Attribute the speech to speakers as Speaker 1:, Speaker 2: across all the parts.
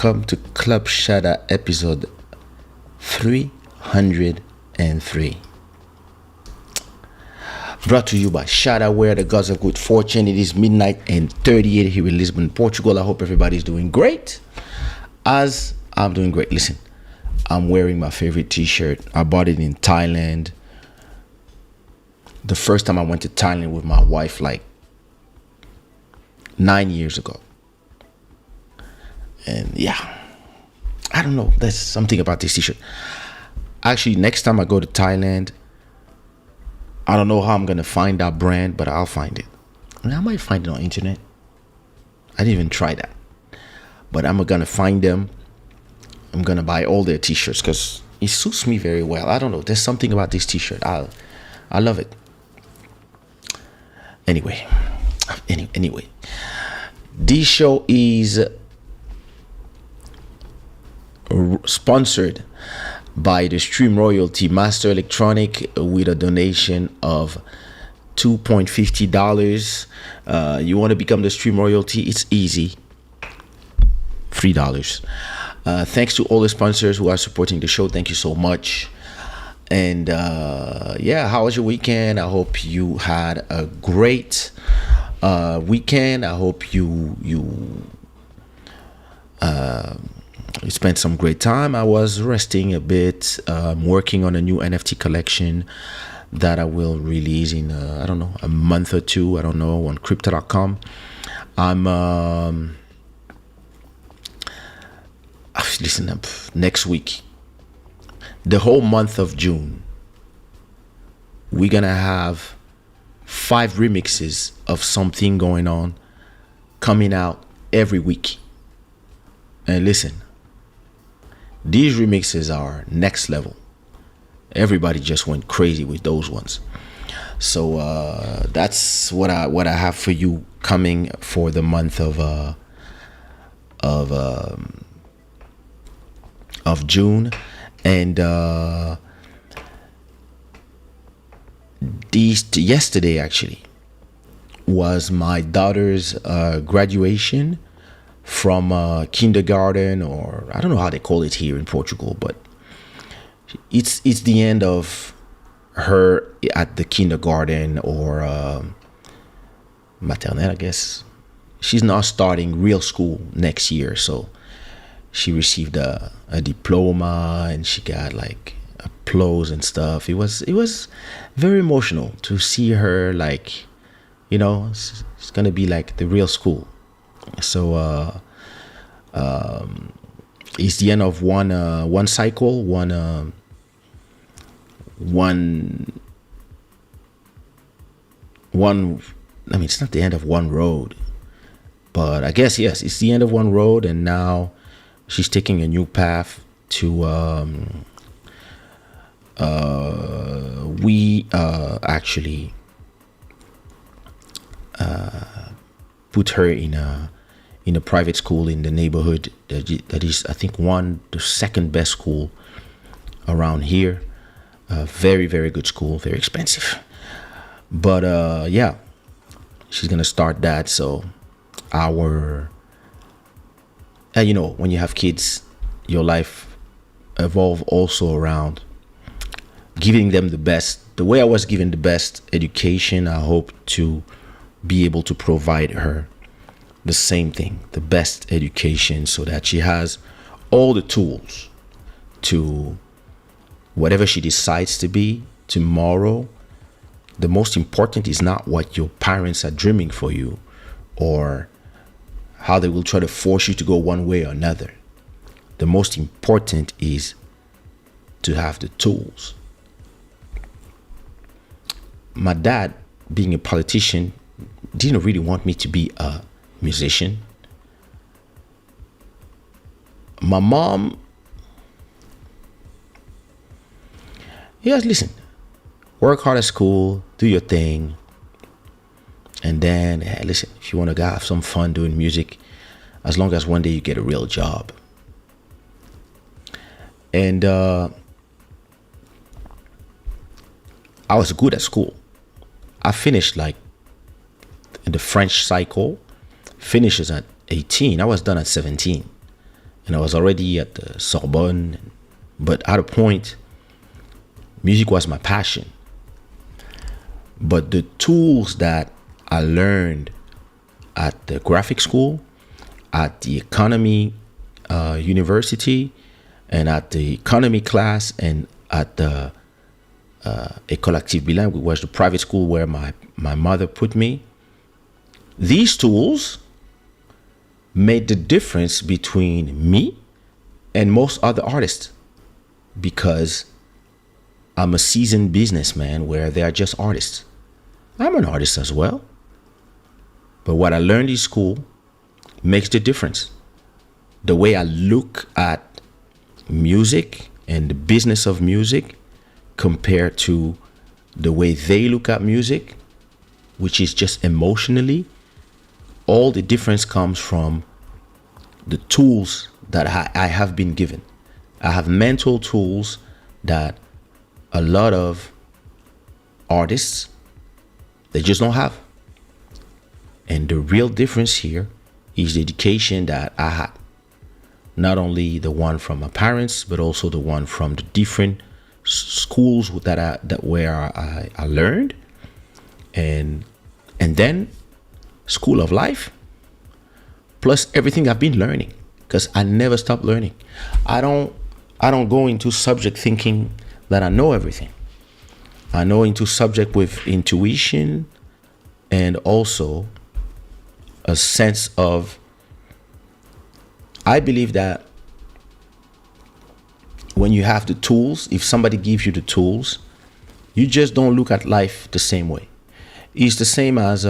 Speaker 1: welcome to Club Shada episode 303. Brought to you by Shada, where the gods of good fortune. It is midnight and 38 here in Lisbon, Portugal. I hope everybody's doing great. As I'm doing great. Listen, I'm wearing my favorite t-shirt. I bought it in Thailand. The first time I went to Thailand with my wife, like 9 years ago. And yeah, I don't know. There's something about this t-shirt. Actually, next time I go to Thailand, I don't know how I'm going to find that brand, but I'll find it. I might find it on internet. I didn't even try that. But I'm going to find them. I'm going to buy all their t-shirts because it suits me very well. I don't know. There's something about this t-shirt. I love it. Anyway. This show is sponsored by the Stream Royalty Master Electronic with a donation of $2.50. You want to become the Stream Royalty? It's easy. $3. Thanks to all the sponsors who are supporting the show. Thank you so much. And yeah, how was your weekend? I hope you had a great weekend. I hope you spent some great time. I was resting a bit, working on a new NFT collection that I will release in I don't know, a month or two, I don't know, on crypto.com. Listen up, next week, the whole month of June, we're gonna have 5 remixes of something going on coming out every week. And listen, these remixes are next level. Everybody just went crazy with those ones. So that's what I have for you coming for the month of June. And yesterday actually was my daughter's graduation from kindergarten, or I don't know how they call it here in Portugal, but it's the end of her at the kindergarten or maternelle, I guess. She's now starting real school next year, so she received a diploma and she got like applause and stuff. It was very emotional to see her, like, you know, it's gonna be like the real school. So it's the end of one cycle, one I mean, it's not the end of one road, but I guess yes, it's the end of one road, and now she's taking a new path to we actually put her in a private school in the neighborhood that is, I think, the second best school around here. Very, very good school, very expensive. But yeah, she's gonna start that. So you know, when you have kids, your life evolve also around giving them the best. The way I was given the best education, I hope to be able to provide her the same thing, the best education, so that she has all the tools to whatever she decides to be tomorrow. The most important is not what your parents are dreaming for you or how they will try to force you to go one way or another. The most important is to have the tools. My dad, being a politician, didn't really want me to be a musician. My mom, yes, listen, work hard at school, do your thing, and then, hey, listen, if you want to have some fun doing music, as long as one day you get a real job. And I was good at school. I finished like the French cycle, finishes at 18. I was done at 17. and I was already at the Sorbonne. But at a point, music was my passion. But the tools that I learned at the graphic school, at the economy university, and at the economy class, and at the École Active Bilingue, which was the private school where my mother put me, these tools made the difference between me and most other artists, because I'm a seasoned businessman where they are just artists. I'm an artist as well. But what I learned in school makes the difference. The way I look at music and the business of music compared to the way they look at music, which is just emotionally, all the difference comes from the tools that I have been given. I have mental tools that a lot of artists, they just don't have. And the real difference here is the education that I had. Not only the one from my parents, but also the one from the different schools where I learned, and then school of life, plus everything I've been learning, because I never stop learning. I don't go into subject thinking that I know everything. I know into subject with intuition and also a sense of, I believe that when you have the tools, if somebody gives you the tools, you just don't look at life the same way. It's the same as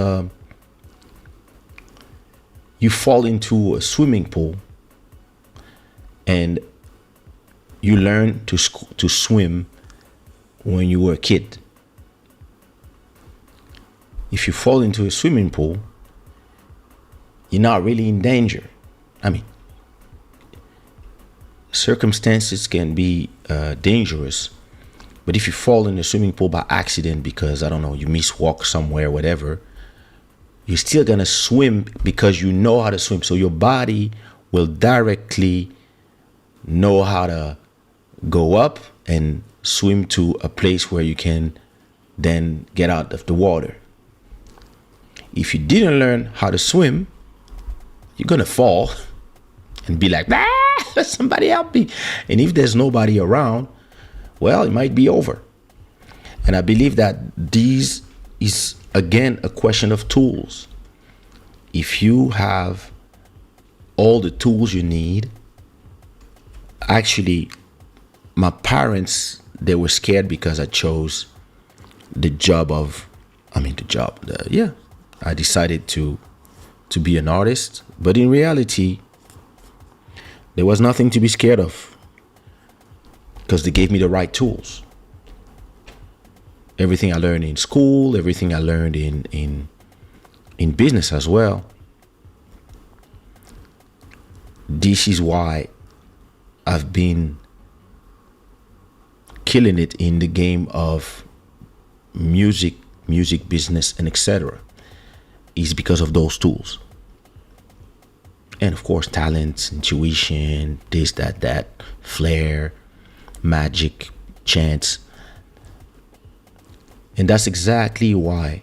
Speaker 1: you fall into a swimming pool and you learn to swim when you were a kid. If you fall into a swimming pool, you're not really in danger. I mean, circumstances can be dangerous, but if you fall in a swimming pool by accident because, I don't know, you miswalk somewhere, whatever, you're still gonna swim because you know how to swim. So your body will directly know how to go up and swim to a place where you can then get out of the water. If you didn't learn how to swim, you're gonna fall and be like, somebody help me. And if there's nobody around, well, it might be over. And I believe that this is, again, a question of tools. If you have all the tools you need, actually, my parents, they were scared because I chose the job of, I decided to be an artist. But in reality, there was nothing to be scared of because they gave me the right tools. Everything I learned in school, everything I learned in business as well. This is why I've been killing it in the game of music business, and etc. Is because of those tools. And of course, talent, intuition, this, that, flair, magic, chance. And that's exactly why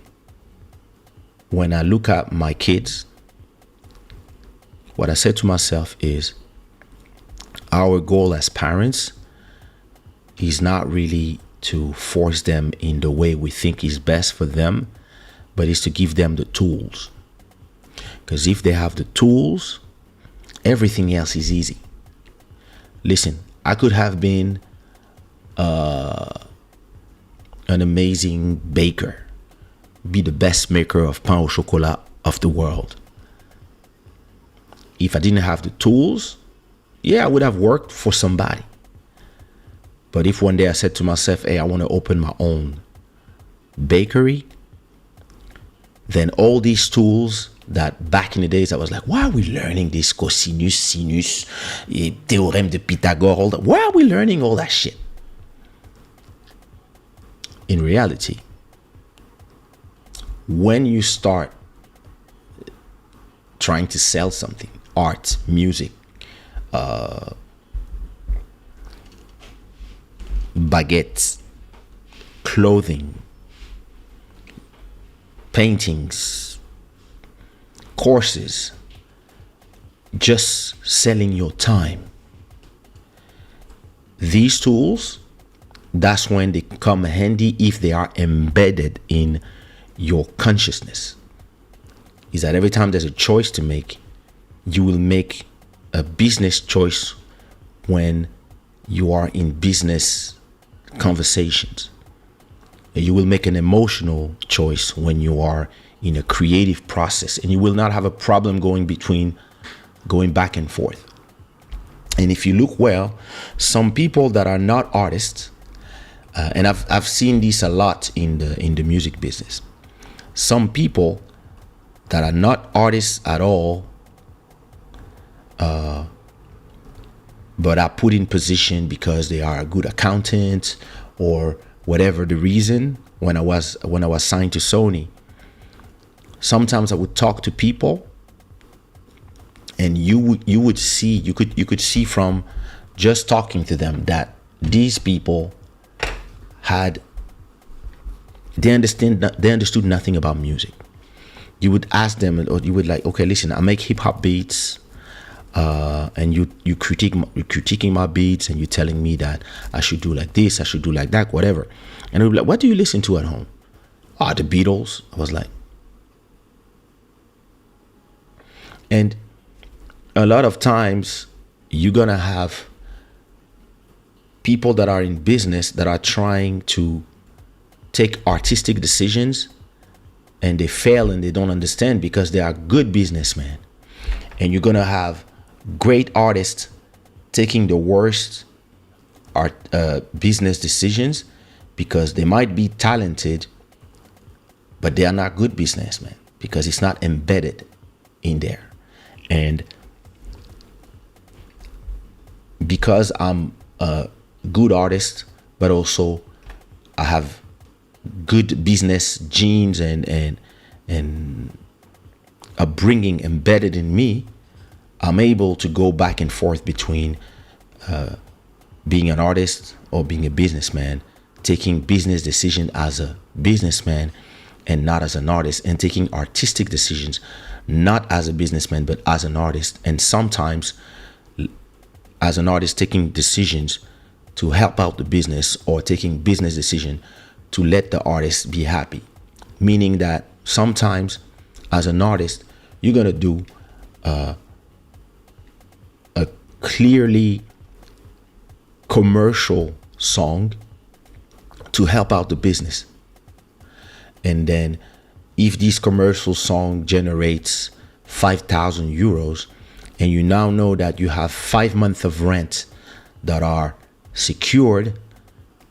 Speaker 1: when I look at my kids, what I said to myself is, our goal as parents is not really to force them in the way we think is best for them, but is to give them the tools. Because if they have the tools, everything else is easy. Listen, I could have been an amazing baker, be the best maker of pain au chocolat of the world. If I didn't have the tools, I would have worked for somebody. But if one day I said to myself, hey, I want to open my own bakery, then all these tools that back in the days I was like, why are we learning this cosinus, sinus, theorem de Pythagore, all that? Why are we learning all that shit? In reality, when you start trying to sell something, art, music, baguettes, clothing, paintings, courses, just selling your time. These tools, that's when they come handy if they are embedded in your consciousness. Is that every time there's a choice to make, you will make a business choice when you are in business conversations. You will make an emotional choice when you are in a creative process, and you will not have a problem going back and forth. And if you look well, some people that are not artists, and I've seen this a lot in the music business. Some people that are not artists at all, but are put in position because they are a good accountant or whatever the reason. When I was signed to Sony, sometimes I would talk to people, and you could see from just talking to them that these people they understood nothing about music. You would ask them, or you would like, okay, listen, I make hip hop beats, and you critiquing my beats, and you telling me that I should do like this, I should do like that, whatever. And I would be like, what do you listen to at home? The Beatles. I was like, and a lot of times you're gonna have people that are in business that are trying to take artistic decisions, and they fail and they don't understand because they are good businessmen. And you're gonna have great artists taking the worst business decisions because they might be talented, but they are not good businessmen because it's not embedded in there. And because I'm a good artist, but also I have good business genes and upbringing embedded in me, I'm able to go back and forth between being an artist or being a businessman, taking business decisions as a businessman and not as an artist, and taking artistic decisions not as a businessman but as an artist, and sometimes as an artist taking decisions to help out the business, or taking business decision to let the artist be happy. Meaning that sometimes as an artist, you're gonna do a clearly commercial song to help out the business. And then if this commercial song generates 5,000 euros, and you now know that you have 5 months of rent that are secured,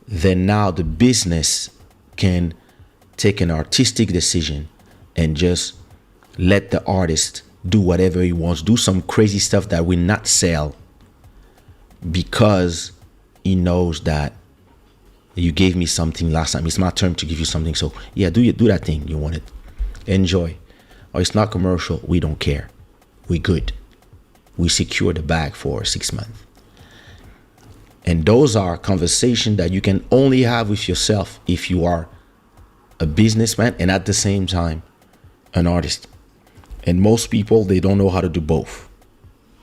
Speaker 1: then now the business can take an artistic decision and just let the artist do whatever he wants, do some crazy stuff that will not sell, because he knows that you gave me something last time. It's my turn to give you something. So yeah, do that thing you wanted. Enjoy. Or it's not commercial. We don't care. We good. We secure the bag for 6 months. And those are conversations that you can only have with yourself if you are a businessman and at the same time an artist. And most people, they don't know how to do both.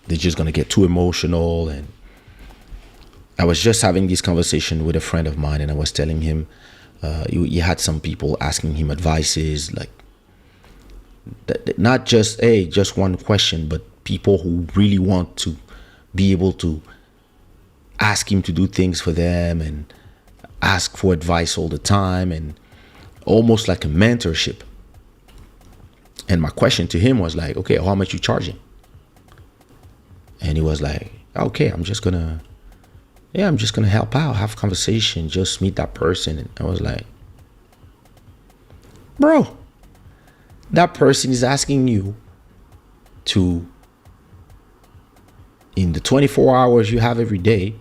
Speaker 1: They're just going to get too emotional. And I was just having this conversation with a friend of mine, and I was telling him he had some people asking him advices, like not just just one question, but people who really want to be able to ask him to do things for them and ask for advice all the time, and almost like a mentorship. And my question to him was like, okay, how much you charging? And he was like, okay, I'm just gonna help out, have conversation, just meet that person. And I was like, bro, that person is asking you to, in the 24 hours you have every day,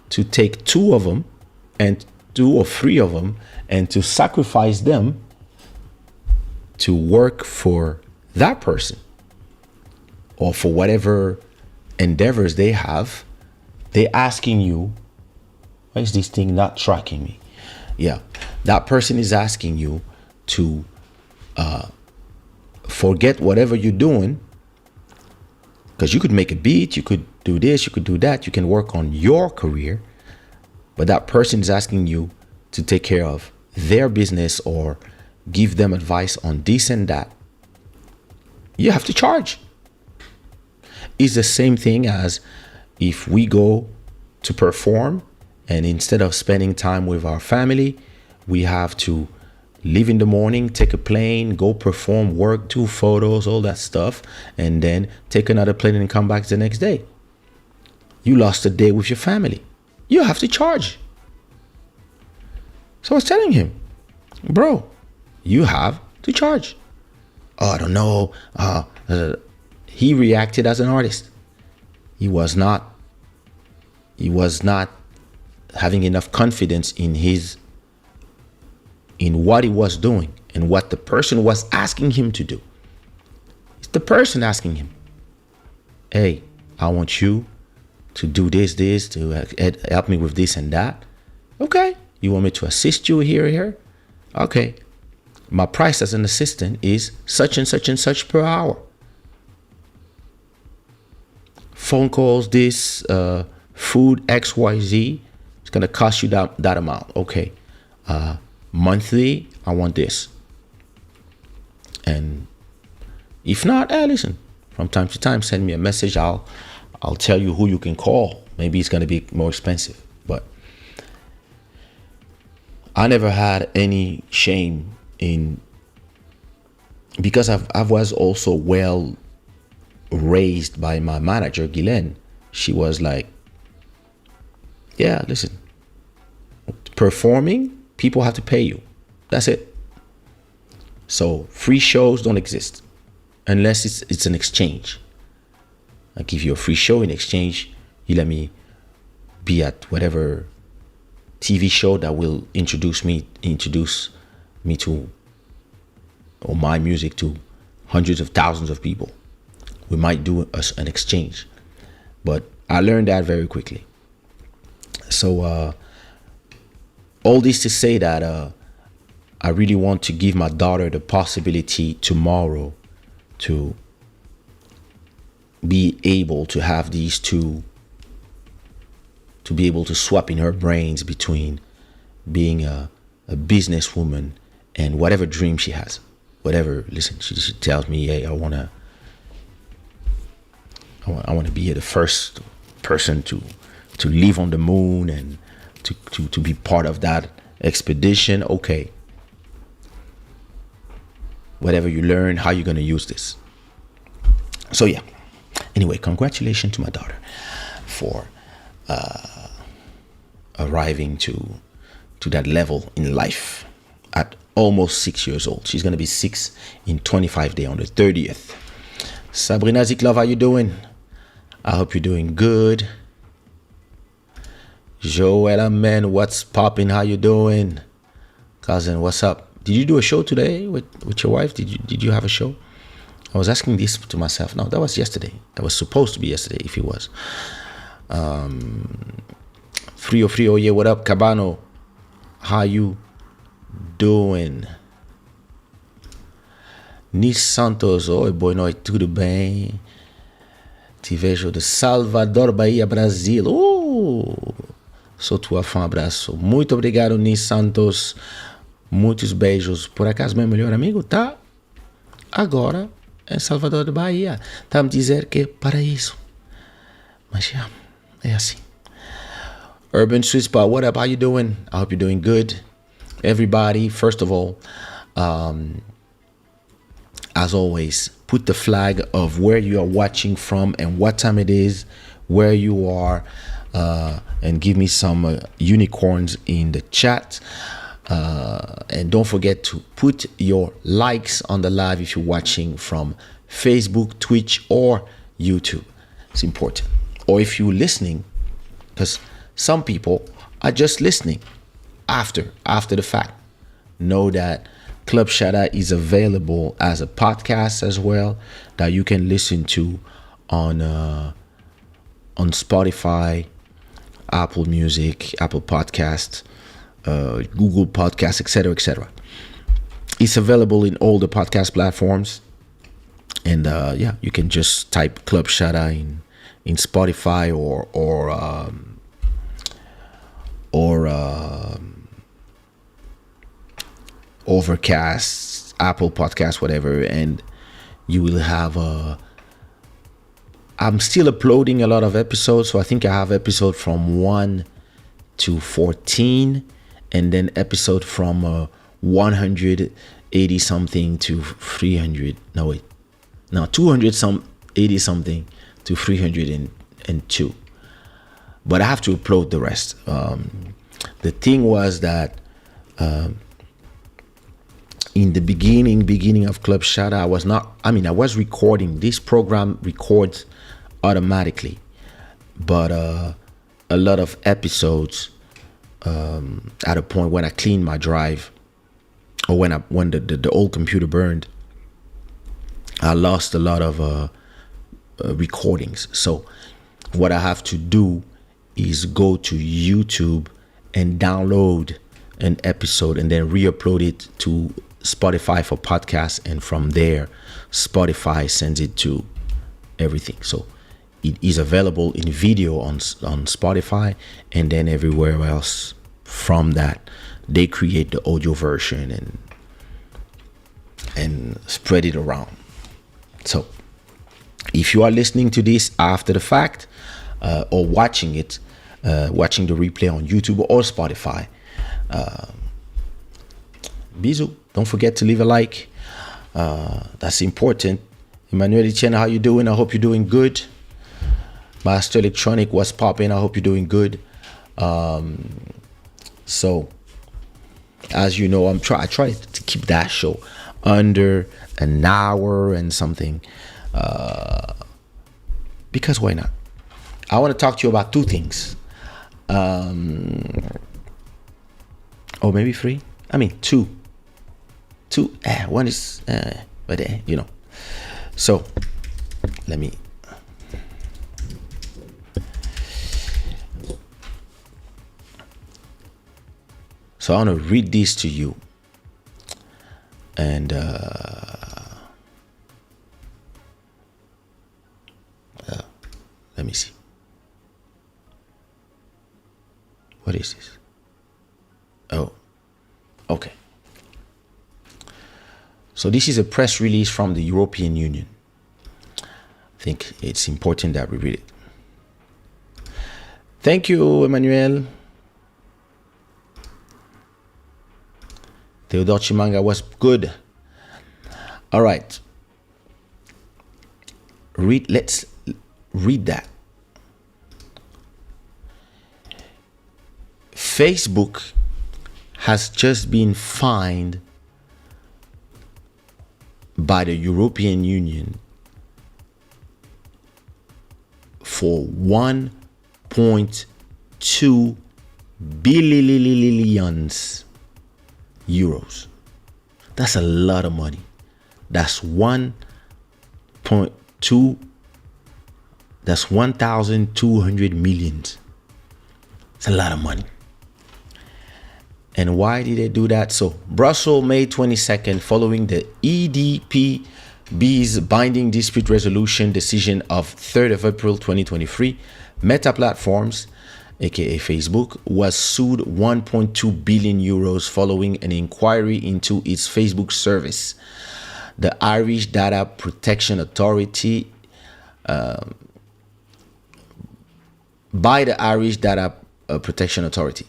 Speaker 1: to take 2 of them and 2 or 3 of them and to sacrifice them to work for that person or for whatever endeavors they have, they're asking you, why is this thing not tracking me? Yeah, that person is asking you to forget whatever you're doing, because you could make a beat, you could do this, you could do that, you can work on your career, but that person is asking you to take care of their business or give them advice on this and that. You have to charge. It's the same thing as if we go to perform, and instead of spending time with our family, we have to leave in the morning, take a plane, go perform, work, do photos, all that stuff, and then take another plane and come back the next day. You lost a day with your family. You have to charge. So I was telling him, bro, you have to charge. Oh, I don't know. He reacted as an artist. He was not having enough confidence in what he was doing and what the person was asking him to do. It's the person asking him, hey, I want you to do this, to help me with this and that. Okay. You want me to assist you here? Okay. My price as an assistant is such and such and such per hour. Phone calls, this, food, XYZ, it's going to cost you that amount. Okay. Monthly, I want this. And if not, listen, from time to time, send me a message. I'll tell you who you can call. Maybe it's going to be more expensive, but I never had any shame in, because I was also well raised by my manager, Guylaine. She was like, yeah, listen, performing, people have to pay you. That's it. So free shows don't exist unless it's an exchange. I give you a free show, in exchange you let me be at whatever TV show that will introduce me to, or my music to, hundreds of thousands of people. We might do an exchange, but I learned that very quickly. So all this to say that I really want to give my daughter the possibility tomorrow to be able to have these two, to be able to swap in her brains between being a businesswoman and whatever dream she has. Whatever, listen, she tells me, hey, I want to be the first person to live on the moon and to be part of that expedition. Okay. Whatever you learn, how you going to use this. So yeah. Anyway, congratulations to my daughter for arriving to that level in life at almost 6 years old. She's going to be 6 in 25 days on the 30th. Sabrina Ziklov, how you doing? I hope you're doing good. Joel Amen, what's popping? How you doing? Cousin, what's up? Did you do a show today with your wife? Did you have a show? I was asking this to myself. No, that was yesterday. That was supposed to be yesterday, if it was. Frio, yeah, what up? Cabano, how you doing? Nis Santos, oi, boa noite, tudo bem? Te vejo de Salvador, Bahia, Brasil. Sou tua fã, abraço. Muito obrigado, Nis Santos. Muitos beijos. Por acaso, meu melhor amigo tá agora em Salvador da Bahia. Tá me dizer que é paraíso. Mas já, é assim. Urban Sweet Spot, what up? How you doing? I hope you're doing good. Everybody, first of all, as always, put the flag of where you are watching from and what time it is, where you are, and give me some unicorns in the chat. And don't forget to put your likes on the live if you're watching from Facebook, Twitch, or YouTube. It's important. Or if you're listening, because some people are just listening after the fact. Know that Club Shada is available as a podcast as well, that you can listen to on on Spotify, Apple Music, Apple Podcast, Google Podcast, etc., etc. It's available in all the podcast platforms, and you can just type Club Shada in Spotify or Overcast, Apple Podcast, whatever, and you will have I'm still uploading a lot of episodes, so I think I have episode from 1 to 14, and then episode from 180 something to 300. No, wait, no, 280 something to 302. But I have to upload the rest. The thing was that in the beginning of Club Shada, I was recording. This program records automatically, but a lot of episodes at a point when I cleaned my drive, or when the old computer burned, I lost a lot of recordings. So what I have to do is go to YouTube and download an episode and then re-upload it to Spotify for podcasts, and from there Spotify sends it to everything. So it is available in video on Spotify, and then everywhere else. From that, they create the audio version and spread it around. So if you are listening to this after the fact, or watching the replay on YouTube or Spotify, bisous. Don't forget to leave a like. That's important. Emmanuel Etienne, how you doing? I hope you're doing good. Master Electronic, what's popping? I hope you're doing good. So, as you know, I try to keep that show under an hour and something. Because why not? I want to talk to you about two things. Or maybe three. I mean, two. One is, but you know. So, let me. So I want to read this to you, and let me see. What is this? Oh, okay. So this is a press release from the European Union. I think it's important that we read it. Thank you, Emmanuel. Theodore Chimanga was good. All right. Let's read that. Facebook has just been fined by the European Union for 1.2 billion euros. That's a lot of money. That's 1.2. That's 1,200 millions. It's a lot of money. And why did they do that? So, Brussels, May 22nd, following the EDPB's binding dispute resolution decision of 3rd of April 2023, Meta Platforms, aka Facebook, was sued 1.2 billion euros following an inquiry into its Facebook service. The Irish Data Protection Authority, by the Irish Data Protection Authority.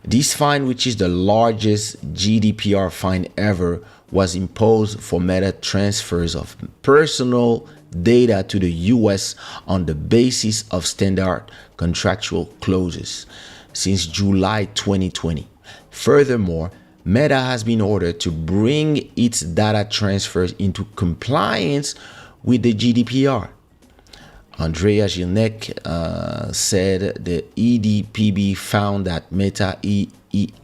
Speaker 1: This fine, which is the largest GDPR fine ever, was imposed for Meta transfers of personal data to the US on the basis of standard contractual clauses since July 2020. Furthermore, Meta has been ordered to bring its data transfers into compliance with the GDPR. Andrea Gilnek said the EDPB found that Meta IE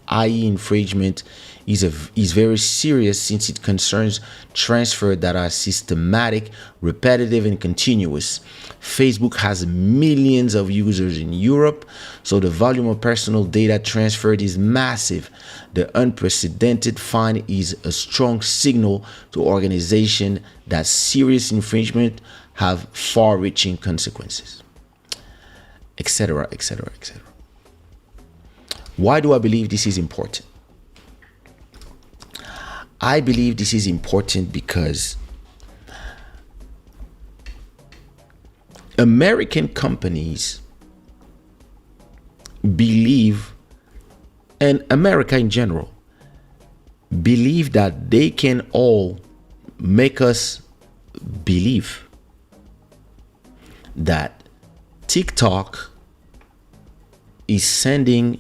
Speaker 1: infringement is very serious since it concerns transfer that are systematic, repetitive, and continuous. Facebook has millions of users in Europe, so the volume of personal data transferred is massive. The unprecedented find is a strong signal to organizations that serious infringement have far-reaching consequences, etc., etc., etc. Why do I believe this is important? I believe this is important because American companies believe, and America in general, believe that they can all make us believe that TikTok is sending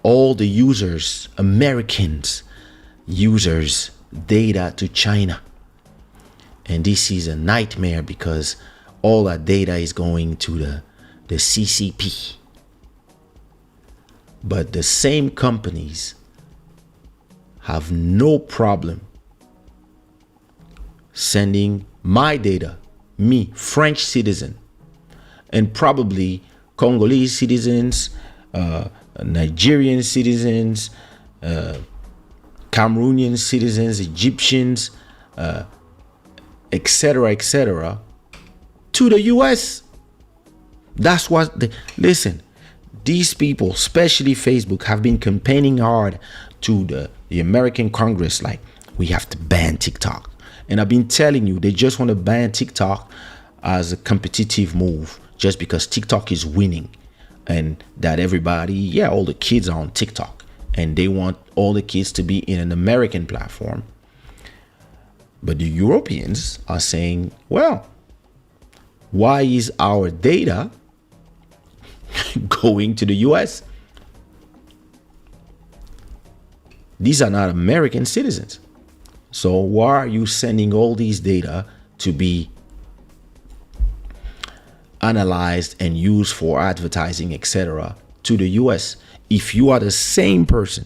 Speaker 1: all the users, Americans users, data to China. And this is a nightmare because all that data is going to the CCP. But the same companies have no problem sending my data, me, French citizen, and probably Congolese citizens, Nigerian citizens, Cameroonian citizens, Egyptians, etc., etc., to the US. That's what listen, these people, especially Facebook, have been campaigning hard to the American Congress, like, we have to ban TikTok. And I've been telling you, they just want to ban TikTok as a competitive move, just because TikTok is winning. And that everybody, all the kids are on TikTok, and they want all the kids to be in an American platform. But the Europeans are saying, well, why is our data going to the US? These are not American citizens. So why are you sending all these data to be analyzed and used for advertising, etc., to the US? If you are the same person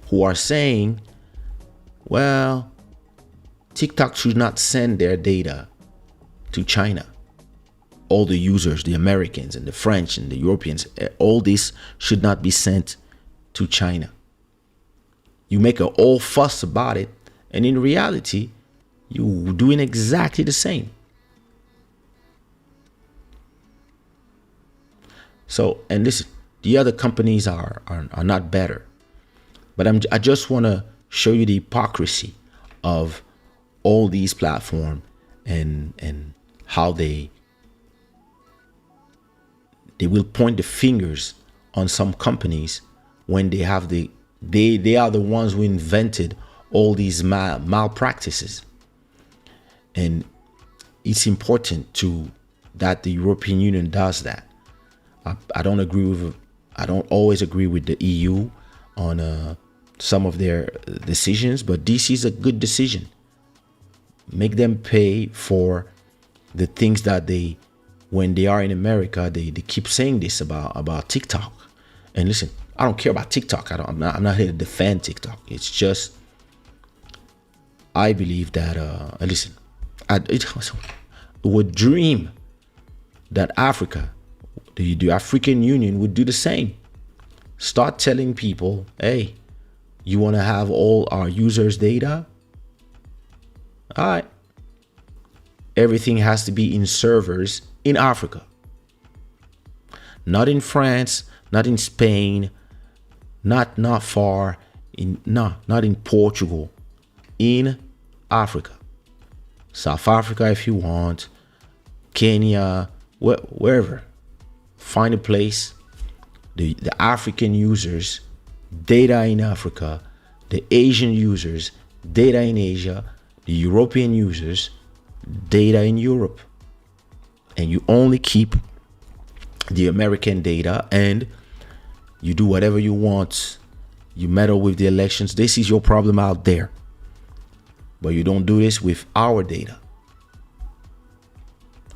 Speaker 1: who are saying, well, TikTok should not send their data to China, all the users, the Americans and the French and the Europeans, all this should not be sent to China. You make a whole fuss about it, and in reality, you're doing exactly the same. So, and listen, the other companies are not better, but I just want to show you the hypocrisy of all these platforms and how they will point the fingers on some companies when they have they are the ones who invented all these malpractices. And it's important that the European Union does that. I don't always agree with the EU on some of their decisions, but this is a good decision. Make them pay for the things that when they are in America, they keep saying this about TikTok. And listen, I don't care about TikTok. I'm not here to defend TikTok. It's just, I believe that listen, I would dream that Africa, the African Union, would do the same. Start telling people, hey, you want to have all our users' data? All right. Everything has to be in servers in Africa. Not in France, not in Spain, not far in, not in Portugal, in Africa. South Africa if you want, Kenya, wherever. Find a place, the African users, data in Africa, the Asian users, data in Asia, the European users, data in Europe. And you only keep the American data, and you do whatever you want. You meddle with the elections. This is your problem out there. But you don't do this with our data.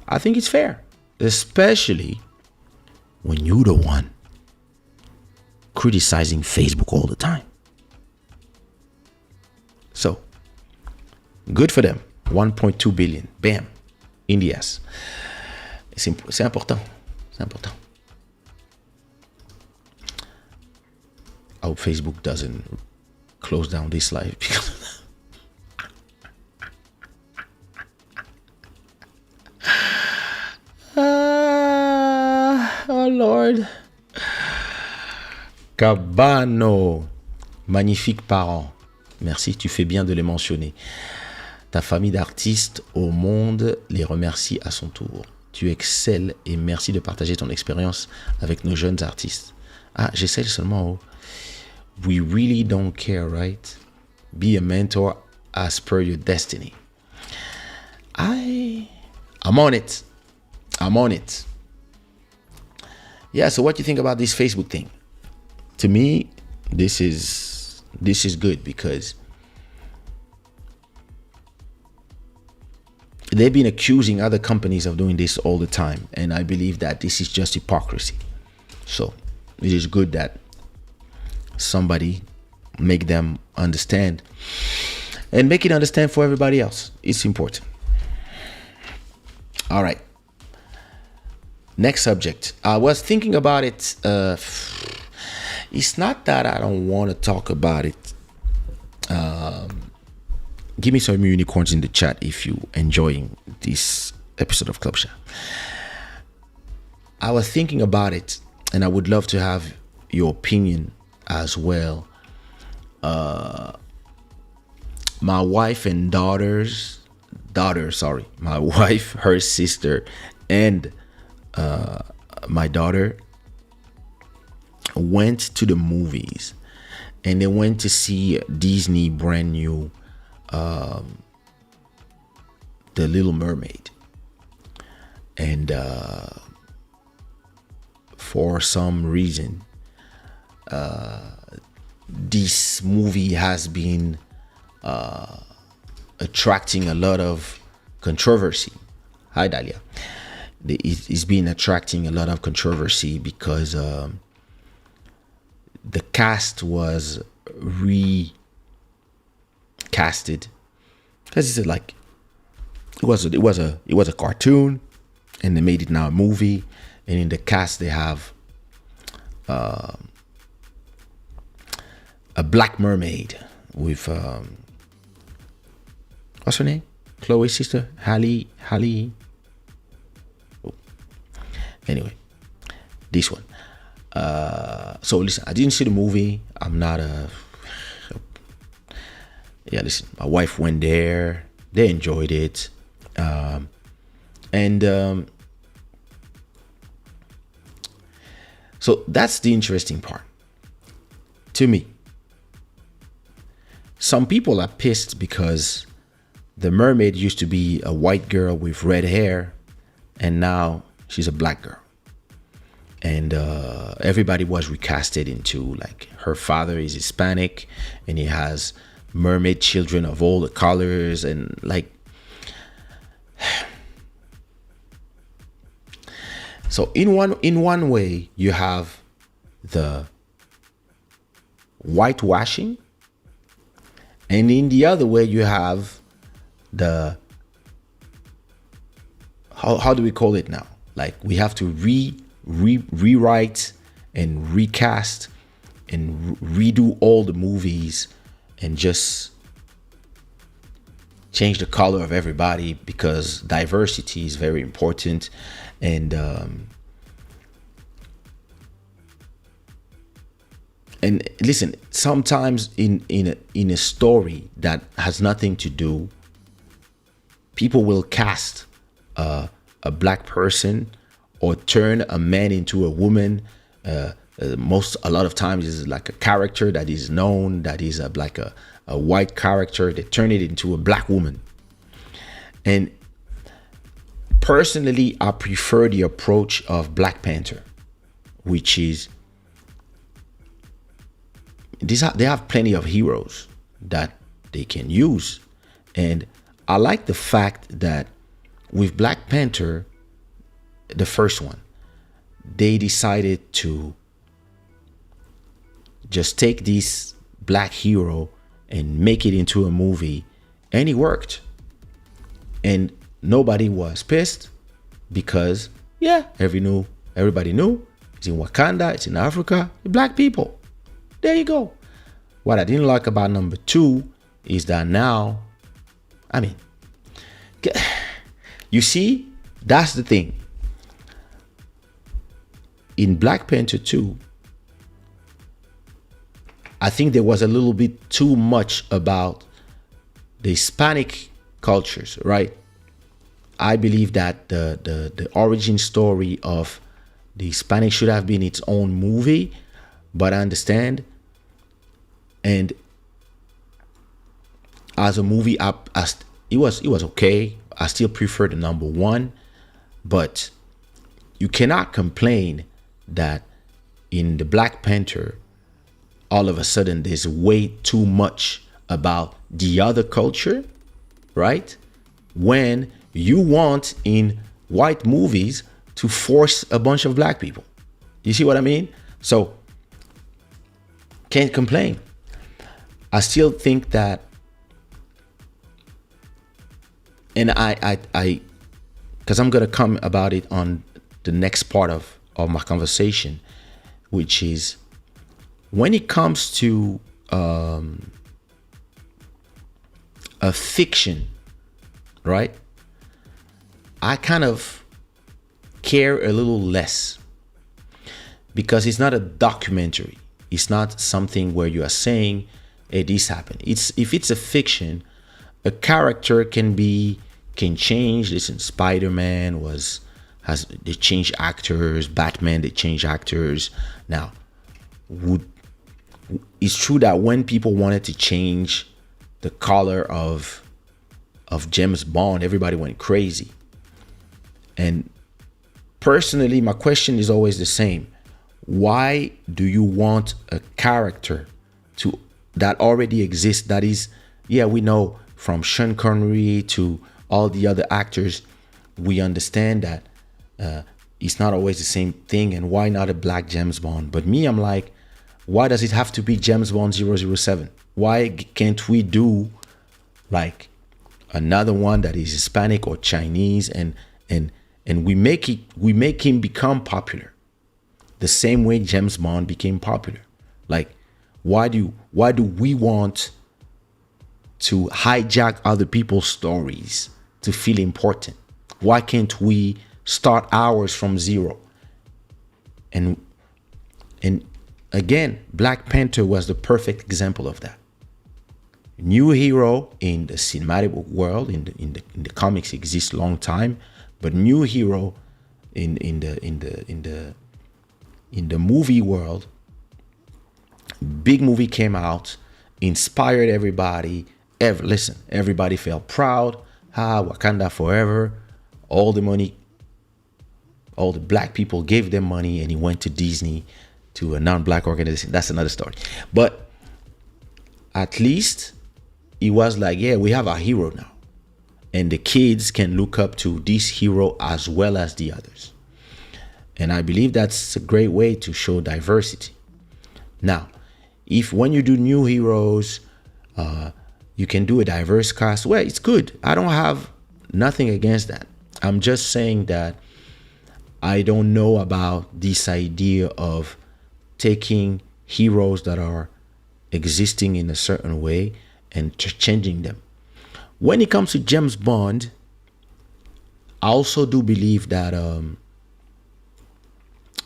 Speaker 1: I think it's fair, especially when you're the one criticizing Facebook all the time. Good for them. 1.2 billion. Bam. Indias. C'est important. C'est important. I hope Facebook doesn't close down this live because oh Lord. Cabano. Magnifique parent. Merci, tu fais bien de les mentionner. Ta famille d'artistes au monde les remercie à son tour. Tu excelles et merci de partager ton expérience avec nos jeunes artistes. Ah, j'essaie seulement. Oh. We really don't care, right? Be a mentor as per your destiny. I'm on it. I'm on it. Yeah, so what do you think about this Facebook thing? To me, this is good because they've been accusing other companies of doing this all the time, and I believe that this is just hypocrisy. So it is good that somebody make them understand and make it understand for everybody else. It's important. All right. Next subject. I was thinking about it. It's not that I don't want to talk about it. Give me some unicorns in the chat if you enjoying this episode of Club Shada. I was thinking about it, and I would love to have your opinion as well. My wife and my wife, her sister, and my daughter went to the movies, and they went to see Disney brand new The Little Mermaid. And for some reason, this movie has been attracting a lot of controversy. Hi, Dalia. It's been attracting a lot of controversy because the cast was recasted, because it's like it was a cartoon, and they made it now a movie. And in the cast they have a black mermaid with what's her name? Chloe's sister, Halle. Oh. Anyway, this one. So listen, I didn't see the movie. I'm not listen, my wife went there. They enjoyed it. So that's the interesting part to me. Some people are pissed because the mermaid used to be a white girl with red hair, and now she's a black girl. And everybody was recasted into, like, her father is Hispanic, and he has mermaid children of all the colors, and like, so in one way you have the whitewashing, and in the other way you have the how do we call it now? Like, we have to rewrite and recast and redo all the movies and just change the color of everybody, because diversity is very important. And listen, sometimes in a story that has nothing to do, people will cast a black person or turn a man into a woman. A lot of times is like a character that is known, that is like a white character. They turn it into a black woman. And personally, I prefer the approach of Black Panther, which is they have plenty of heroes that they can use. And I like the fact that with Black Panther, the first one, they decided to just take this black hero and make it into a movie And it worked. And nobody was pissed because, yeah, everybody knew it's in Wakanda, it's in Africa, the black people. There you go. What I didn't like about number 2 is that now, I mean, you see, that's the thing. In Black Panther 2, I think there was a little bit too much about the Hispanic cultures, right? I believe that the origin story of the Hispanic should have been its own movie, but I understand. And as a movie, it was okay. I still prefer the number 1, but you cannot complain that in the Black Panther, all of a sudden there's way too much about the other culture, right? When you want in white movies to force a bunch of black people. You see what I mean? So can't complain. I still think that, and I because I'm gonna come about it on the next part of my conversation, which is when it comes to a fiction, right? I kind of care a little less because it's not a documentary. It's not something where you are saying, hey, this happened. If it's a fiction, a character can change. Listen, Spider-Man they change actors. Batman, they change actors. Now, it's true that when people wanted to change the color of James Bond, everybody went crazy. And personally, my question is always the same. Why do you want a character that already exists? That is, yeah, we know from Sean Connery to all the other actors, we understand that it's not always the same thing. And why not a black James Bond? But me, I'm like, why does it have to be James Bond 007? Why can't we do like another one that is Hispanic or Chinese and we make him become popular the same way James Bond became popular? Like, why do we want to hijack other people's stories to feel important? Why can't we start ours from zero? And again, Black Panther was the perfect example of that. New hero in the cinematic world, in the comics exists long time, but new hero in the movie world, big movie came out, inspired everybody. Everybody felt proud. Wakanda forever. All the money, all the black people gave them money, and he went to Disney, to a non-black organization. That's another story. But at least it was like, yeah, we have a hero now, and the kids can look up to this hero as well as the others. And I believe that's a great way to show diversity. Now, if when you do new heroes, you can do a diverse cast, well, it's good. I don't have nothing against that. I'm just saying that I don't know about this idea of taking heroes that are existing in a certain way and changing them. When it comes to James Bond, I also do believe that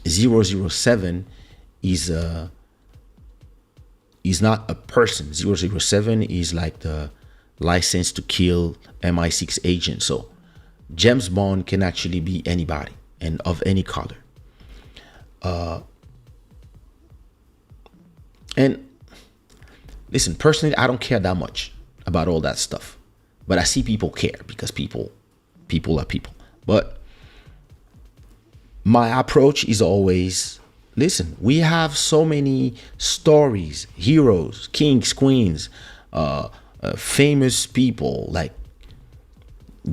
Speaker 1: 007 is not a person. 007 is like the license to kill MI6 agent. So James Bond can actually be anybody and of any color. And listen, personally, I don't care that much about all that stuff, but I see people care because people are people. But my approach is always, listen, we have so many stories, heroes, kings, queens, famous people. Like,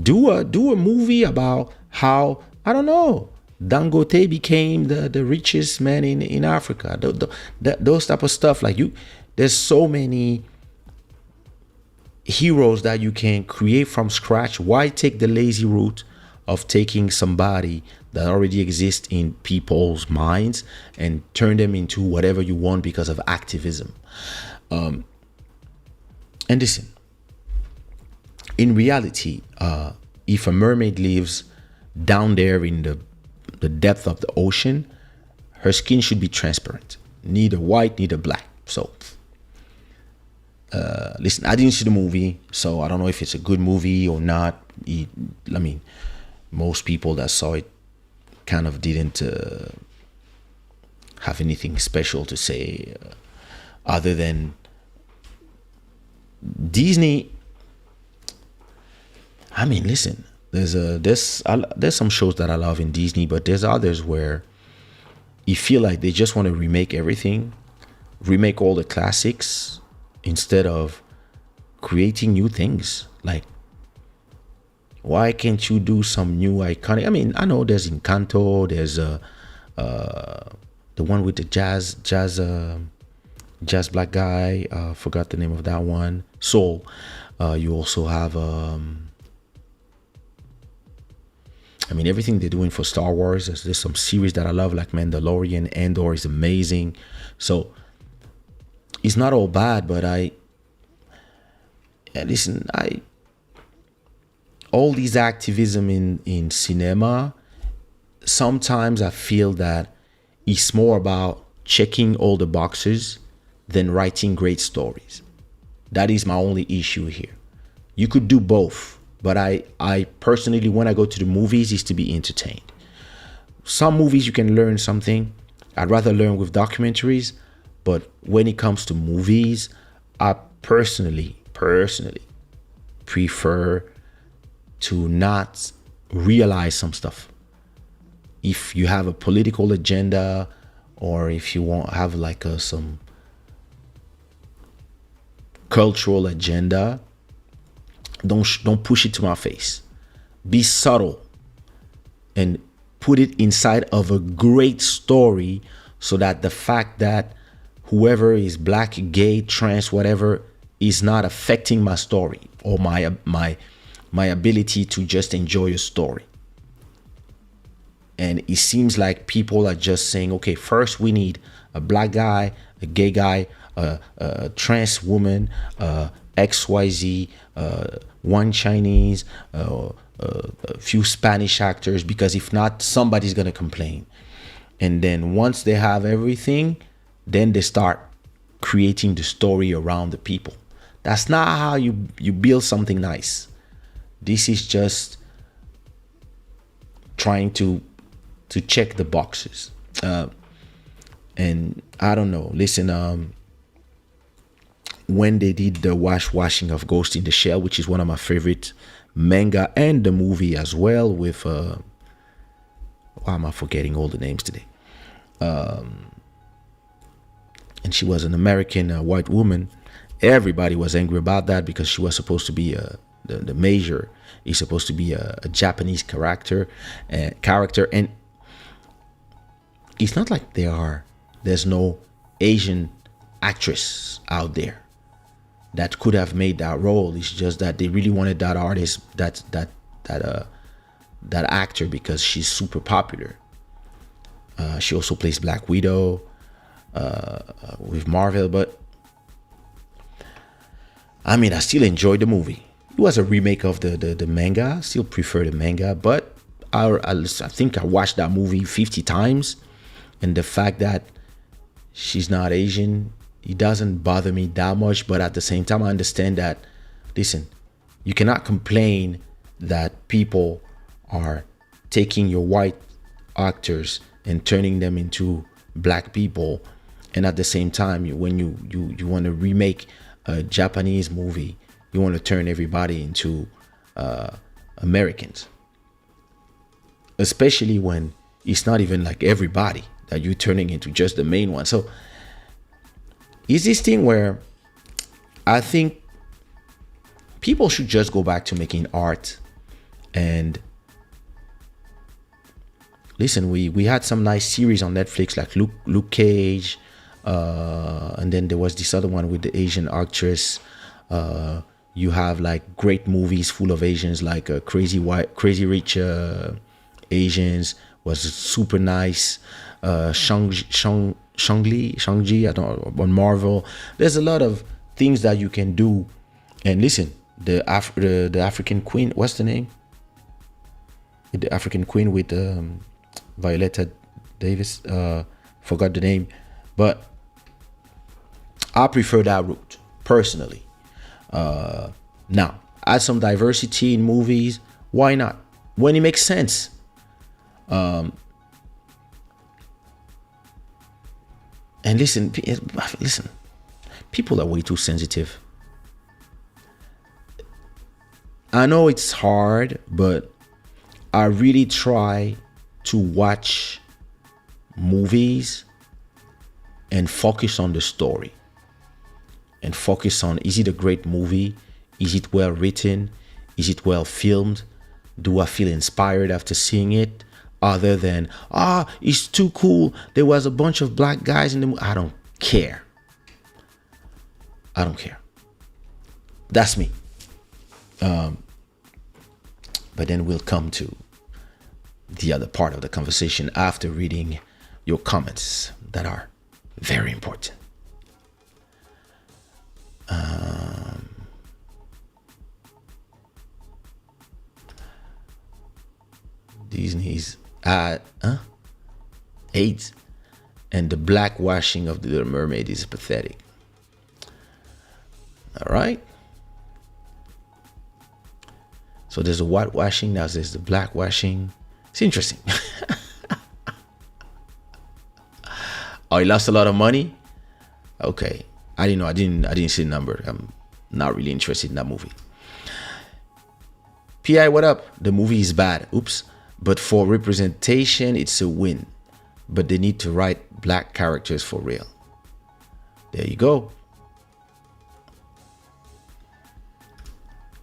Speaker 1: do a movie about how, I don't know, Dangote became the richest man in Africa. Those type of stuff. Like, there's so many heroes that you can create from scratch. Why take the lazy route of taking somebody that already exists in people's minds and turn them into whatever you want because of activism? And listen, in reality, if a mermaid lives down there in the depth of the ocean, her skin should be transparent, neither white, neither black. So, listen, I didn't see the movie, so I don't know if it's a good movie or not. I mean, most people that saw it kind of didn't have anything special to say, other than Disney. I mean, listen, there's some shows that I love in Disney, but there's others where you feel like they just want to remake everything, remake all the classics instead of creating new things. Like, why can't you do some new iconic? I mean, I know there's Encanto, there's the one with the jazz black guy. Forgot the name of that one. Soul. You also have I mean, everything they're doing for Star Wars. There's some series that I love, like Mandalorian. Andor is amazing. So it's not all bad, but listen, all these activism in cinema, sometimes I feel that it's more about checking all the boxes than writing great stories. That is my only issue here. You could do both, but I personally, when I go to the movies, is to be entertained. Some movies you can learn something. I'd rather learn with documentaries, but when it comes to movies, I personally prefer to not realize some stuff. If you have a political agenda, or if you want have like some cultural agenda, don't push it to my face. Be subtle and put it inside of a great story, so that the fact that whoever is black, gay, trans, whatever, is not affecting my story or my ability to just enjoy a story. And it seems like people are just saying, okay, first we need a black guy, a gay guy, a trans woman, XYZ, one Chinese, a few Spanish actors, because if not, somebody's gonna complain. And then once they have everything, then they start creating the story around the people. That's not how you build something nice. This is just trying to check the boxes. And I don't know. Listen, when they did the washing of Ghost in the Shell, which is one of my favorite manga, and the movie as well, with why am I forgetting all the names today? And she was an American white woman. Everybody was angry about that, because she was supposed to be the major is supposed to be a Japanese character, and it's not like there's no Asian actress out there that could have made that role. It's just that they really wanted that artist, that actor, because she's super popular. She also plays Black Widow with Marvel, but I mean, I still enjoyed the movie. It was a remake of the manga. I still prefer the manga, but I think I watched that movie 50 times, and the fact that she's not Asian, it doesn't bother me that much. But at the same time, I understand that, listen, you cannot complain that people are taking your white actors and turning them into black people, and at the same time, when you want to remake a Japanese movie, you want to turn everybody into Americans, especially when it's not even like everybody that you're turning into, just the main one. So it's this thing where I think people should just go back to making art. And listen, we had some nice series on Netflix, like Luke Cage, and then there was this other one with the Asian actress. You have like great movies full of Asians, like Crazy Rich Asians was super nice. Shang-Chi, I don't know, on Marvel. There's a lot of things that you can do. And listen, the African Queen, what's the name? The African Queen with Violetta Davis, forgot the name, but I prefer that route personally. Now, add some diversity in movies. Why not? When it makes sense. And listen, people are way too sensitive. I know it's hard, but I really try to watch movies and focus on the story. And focus on, is it a great movie? Is it well written? Is it well filmed? Do I feel inspired after seeing it? Other than, it's too cool. There was a bunch of black guys in the movie. I don't care. I don't care. That's me. But then we'll come to the other part of the conversation after reading your comments that are very important. Disney's AIDS and the blackwashing of the Little Mermaid is pathetic. All right. So there's a whitewashing, now there's the blackwashing. It's interesting. Oh, he lost a lot of money. Okay, I didn't know. I didn't see the number. I'm not really interested in that movie. PI, what up? The movie is bad. Oops. But for representation, it's a win. But they need to write black characters for real. There you go.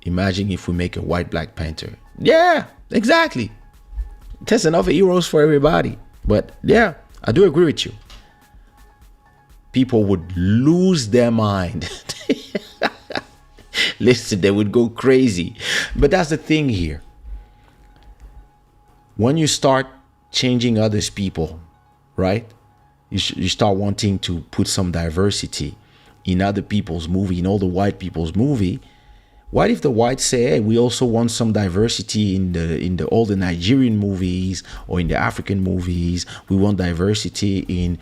Speaker 1: Imagine if we make a white Black Panther. Yeah, exactly. There's enough heroes for everybody. But yeah, I do agree with you. People would lose their mind. Listen, they would go crazy. But that's the thing here. When you start changing others people, right? You start wanting to put some diversity in other people's movie, in all the white people's movie. What if the whites say, hey, we also want some diversity in all the Nigerian movies or in the African movies. We want diversity in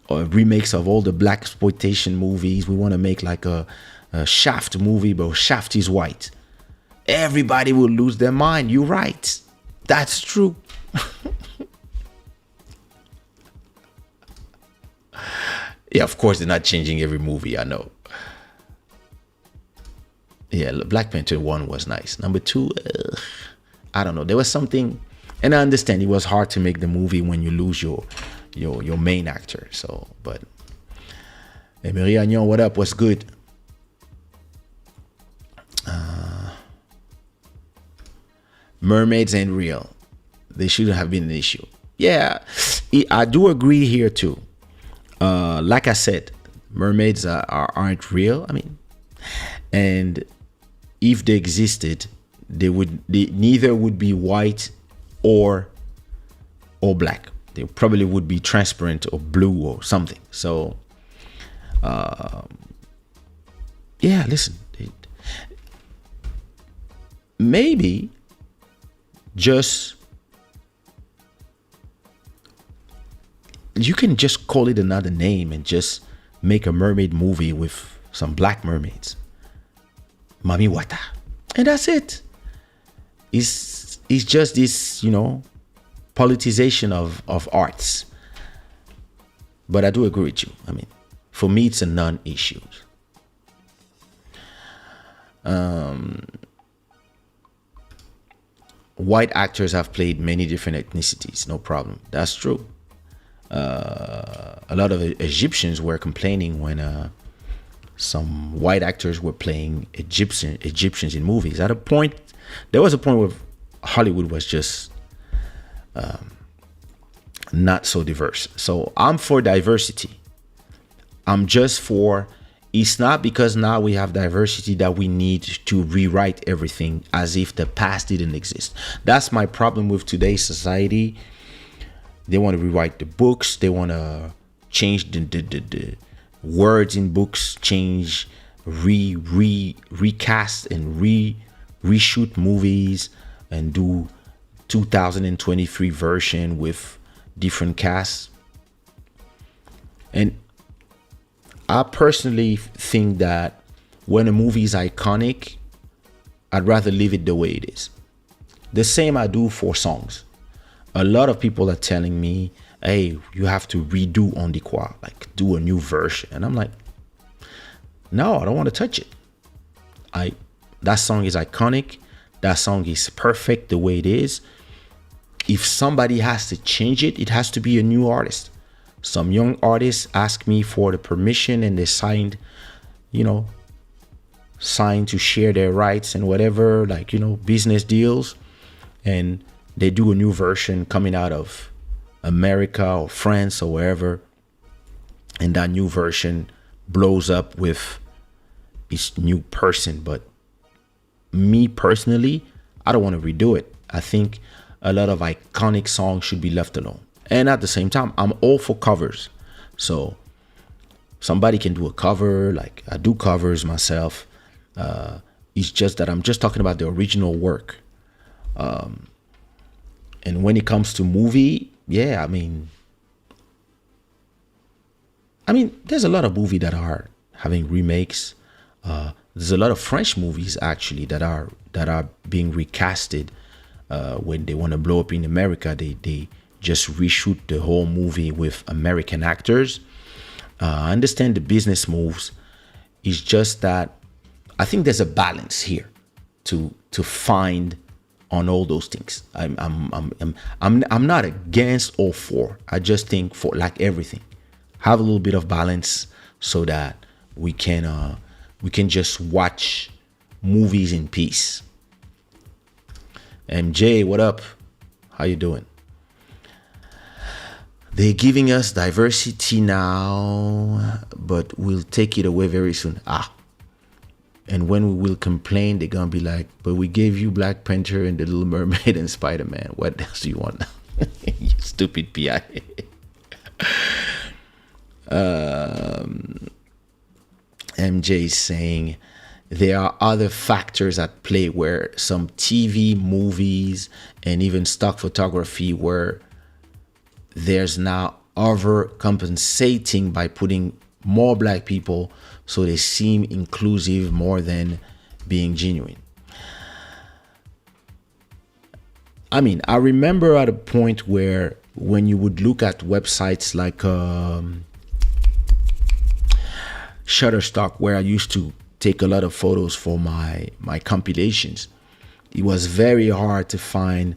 Speaker 1: remakes of all the black exploitation movies. We want to make like a Shaft movie, but Shaft is white. Everybody will lose their mind. You're right. That's true. Yeah, of course, they're not changing every movie. I know. Yeah, Black Panther 1 was nice. Number 2, I don't know. There was something, and I understand it was hard to make the movie when you lose your main actor. So, but Emery Agnon, what up? What's good? Mermaids ain't real. They shouldn't have been an issue. Yeah, I do agree here too. Like I said, mermaids aren't real. I mean, and if they existed, they neither would be white or black. They probably would be transparent or blue or something. So, yeah, listen, maybe just you can just call it another name and just make a mermaid movie with some black mermaids. Mami Wata. And that's it. It's just this, politicization of arts. But I do agree with you. I mean, for me, it's a non-issue. White actors have played many different ethnicities, no problem. That's true. A lot of Egyptians were complaining when some white actors were playing Egyptians in movies. There was a point where Hollywood was just not so diverse. So I'm for diversity. I'm just for It's not because now we have diversity that we need to rewrite everything as if the past didn't exist. That's my problem with today's society. They want to rewrite the books. They want to change the words in books, change, recast and reshoot movies, and do 2023 version with different casts. And I personally think that when a movie is iconic, I'd rather leave it the way it is. The same I do for songs. A lot of people are telling me, hey, you have to redo On the Quoi, like do a new version. And I'm like, no, I don't want to touch it. That song is iconic. That song is perfect the way it is. If somebody has to change it, it has to be a new artist. Some young artists ask me for the permission and they signed to share their rights and whatever, like, business deals. And they do a new version coming out of America or France or wherever. And that new version blows up with its new person. But me personally, I don't want to redo it. I think a lot of iconic songs should be left alone. And at the same time, I'm all for covers. So somebody can do a cover, like I do covers myself. It's just that I'm just talking about the original work. And when it comes to movie, yeah, I mean, there's a lot of movies that are having remakes. There's a lot of French movies actually that are being recasted. When they want to blow up in America, they just reshoot the whole movie with American actors. I understand the business moves. It's just that I think there's a balance here to find on all those things. I'm not against or for. I just think for, like everything, have a little bit of balance so that we can just watch movies in peace. MJ, what up? How you doing? They're giving us diversity now, but we'll take it away very soon. And when we will complain, they're going to be like, but we gave you Black Panther and the Little Mermaid and Spider-Man. What else do you want now? You stupid PI. MJ is saying there are other factors at play where some TV, movies, and even stock photography where there's now overcompensating by putting more Black people so they seem inclusive more than being genuine. I remember at a point where when you would look at websites like Shutterstock, where I used to take a lot of photos for my compilations, it was very hard to find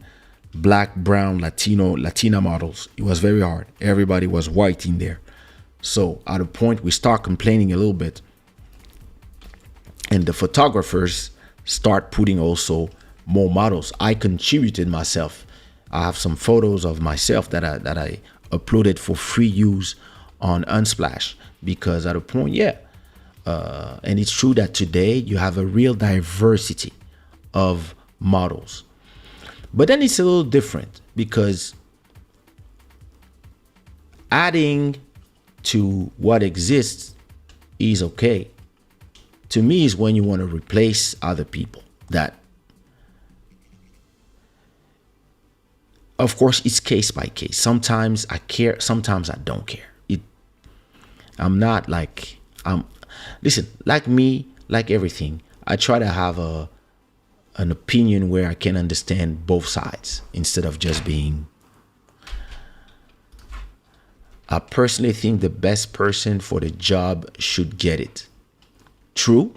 Speaker 1: Black, brown, Latina models. It was very hard. Everybody was white in there. So at a point we start complaining a little bit, and the photographers start putting also more models. I contributed myself. I have some photos of myself that I uploaded for free use on Unsplash, because at a point, and it's true that today you have a real diversity of models. But then it's a little different, because adding to what exists is okay. To me, is when you want to replace other people. That, of course, it's case by case. Sometimes I care, sometimes I don't care. I'm not like, listen, like me, like everything, I try to have an opinion where I can understand both sides instead of just being. I personally think the best person for the job should get it. True,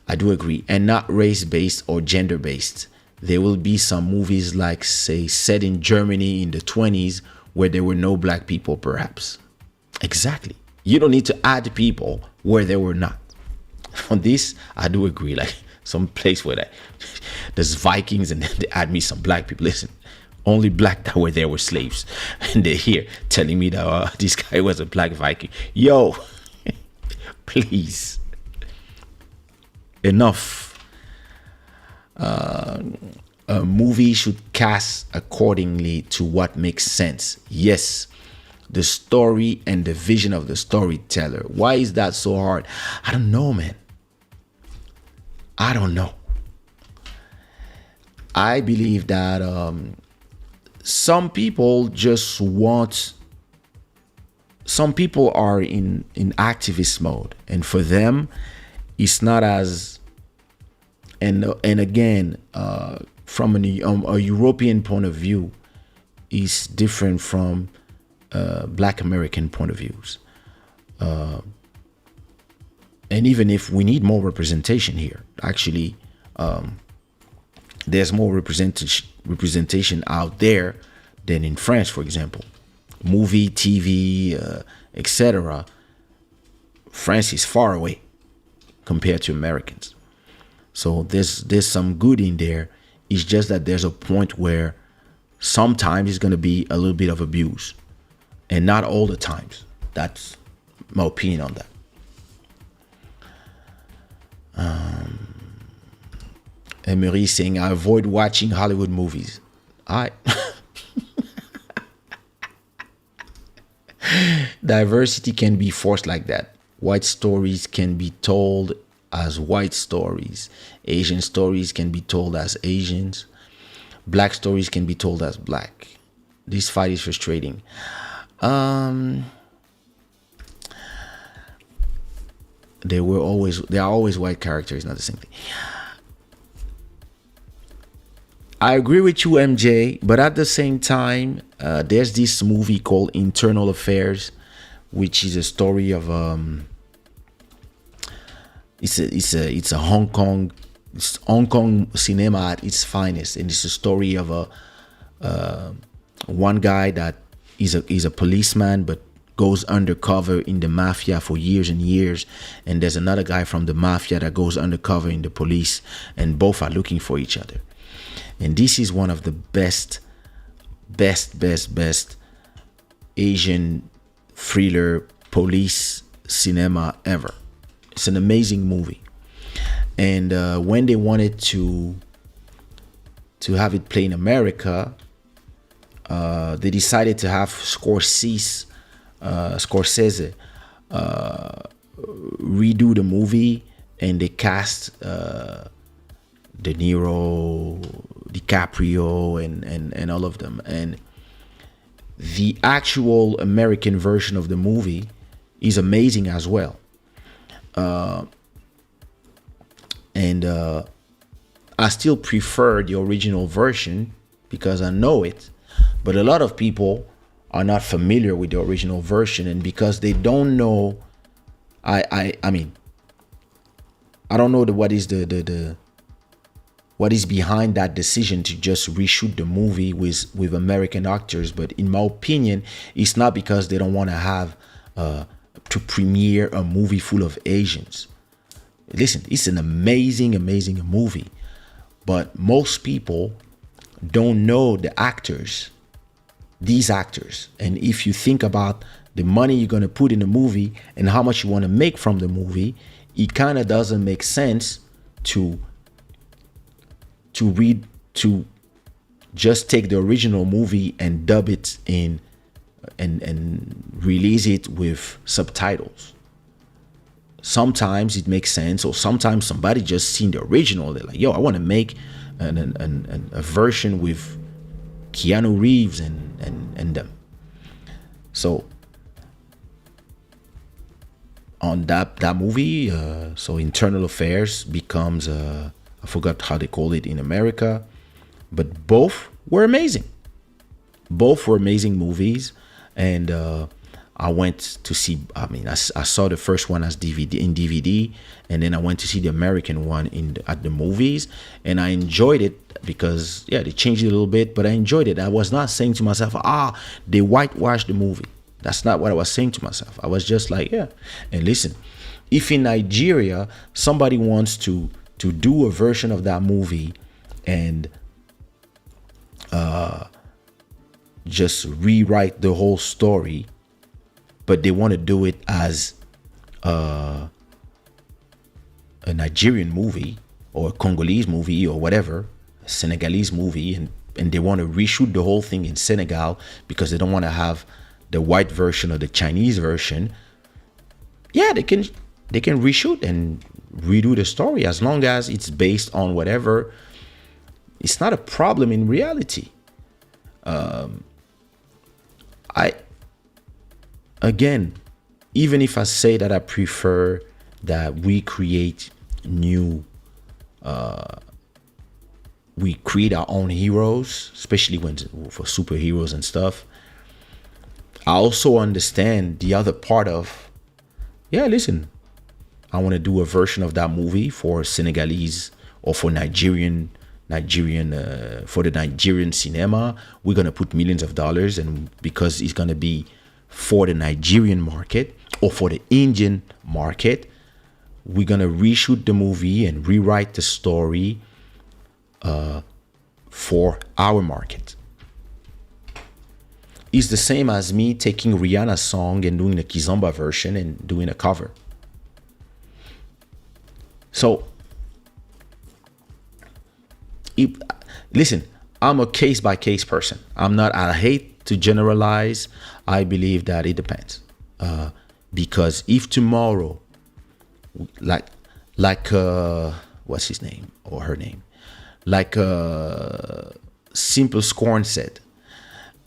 Speaker 1: I do agree, and not race-based or gender-based. There will be some movies like, say, set in Germany in the 20s where there were no Black people, perhaps. Exactly. You don't need to add people where there were not. On this, I do agree. Like some place where there's Vikings and then they add me some Black people. Listen, only Black that were there were slaves. And they're here telling me that this guy was a Black Viking. Yo, please. enough. A movie should cast accordingly to what makes sense. Yes, the story and the vision of the storyteller. Why is that so hard? I don't know, man. I don't know. I believe that some people just want. Some people are in activist mode, and for them, it's not as. And again, from a European point of view, is different from Black American point of views. And even if we need more representation here, actually, there's more representation out there than in France, for example. Movie, TV, etc. France is far away compared to Americans. So there's some good in there. It's just that there's a point where sometimes it's going to be a little bit of abuse, and not all the times. That's my opinion on that. Emery saying, I avoid watching Hollywood movies. Diversity can be forced like that. White stories can be told as white stories. Asian stories can be told as Asians. Black stories can be told as black. This fight is frustrating. There are always white characters, not the same thing. I agree with you, MJ, but at the same time, there's this movie called Internal Affairs, which is a story of it's a Hong Kong cinema at its finest, and it's a story of one guy that is a policeman but goes undercover in the mafia for years and years, and there's another guy from the mafia that goes undercover in the police, and both are looking for each other. And this is one of the best Asian thriller police cinema ever. It's an amazing movie. And when they wanted to have it play in America, they decided to have Scorsese redo the movie, and they cast De Niro, DiCaprio, and all of them. And the actual American version of the movie is amazing as well. And I still prefer the original version because I know it, but a lot of people are not familiar with the original version, and because they don't know, I mean, I don't know what is the what is behind that decision to just reshoot the movie with American actors. But in my opinion, it's not because they don't want to have to premiere a movie full of Asians. Listen, it's an amazing movie, but most people don't know the actors, these actors. And if you think about the money you're going to put in a movie and how much you want to make from the movie, it kind of doesn't make sense to just take the original movie and dub it in and release it with subtitles. Sometimes it makes sense, or sometimes somebody just seen the original. They're like, yo, I want to make a version with Keanu Reeves and them. So on that movie, so Internal Affairs becomes I forgot how they call it in America, but both were amazing. Both were amazing movies, and I went to see. I mean, I saw the first one as DVD, and then I went to see the American one at the movies, and I enjoyed it because they changed it a little bit, but I enjoyed it. I was not saying to myself, they whitewashed the movie. That's not what I was saying to myself. I was just like, yeah. And listen, if in Nigeria somebody wants to do a version of that movie and just rewrite the whole story, but they want to do it as a Nigerian movie or a Congolese movie or whatever, a Senegalese movie, and they want to reshoot the whole thing in Senegal because they don't want to have the white version or the Chinese version, yeah, they can reshoot and redo the story as long as it's based on whatever. It's not a problem in reality. I again, even if I say that I prefer that we create new, we create our own heroes, especially when for superheroes and stuff. I also understand the other part of, yeah, listen, I want to do a version of that movie for Senegalese or for Nigerian for the Nigerian cinema. We're gonna put millions of dollars, and because it's gonna be for the Nigerian market or for the Indian market, we're gonna reshoot the movie and rewrite the story for our market. It's the same as me taking Rihanna's song and doing the Kizomba version and doing a cover. So, listen, I'm a case by case person. I hate to generalize. I believe that it depends. Because if tomorrow, like what's his name or her name? Like Simple Scorn said,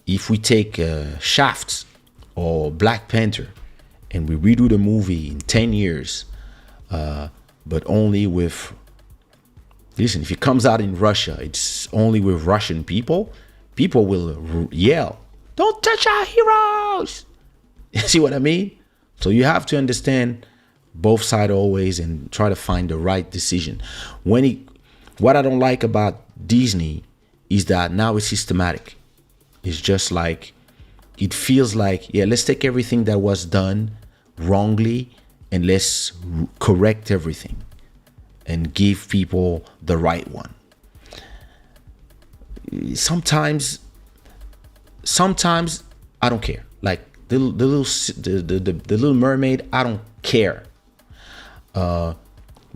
Speaker 1: if we take Shaft or Black Panther and we redo the movie in 10 years, but only with, listen, if it comes out in Russia, it's only with Russian people will yell, "Don't touch our heroes!" You see what I mean? So you have to understand both sides always and try to find the right decision. What I don't like about Disney is that now it's systematic. It's just like, it feels like, yeah, let's take everything that was done wrongly and let's correct everything and give people the right one. Sometimes I don't care. Like the little mermaid, I don't care. But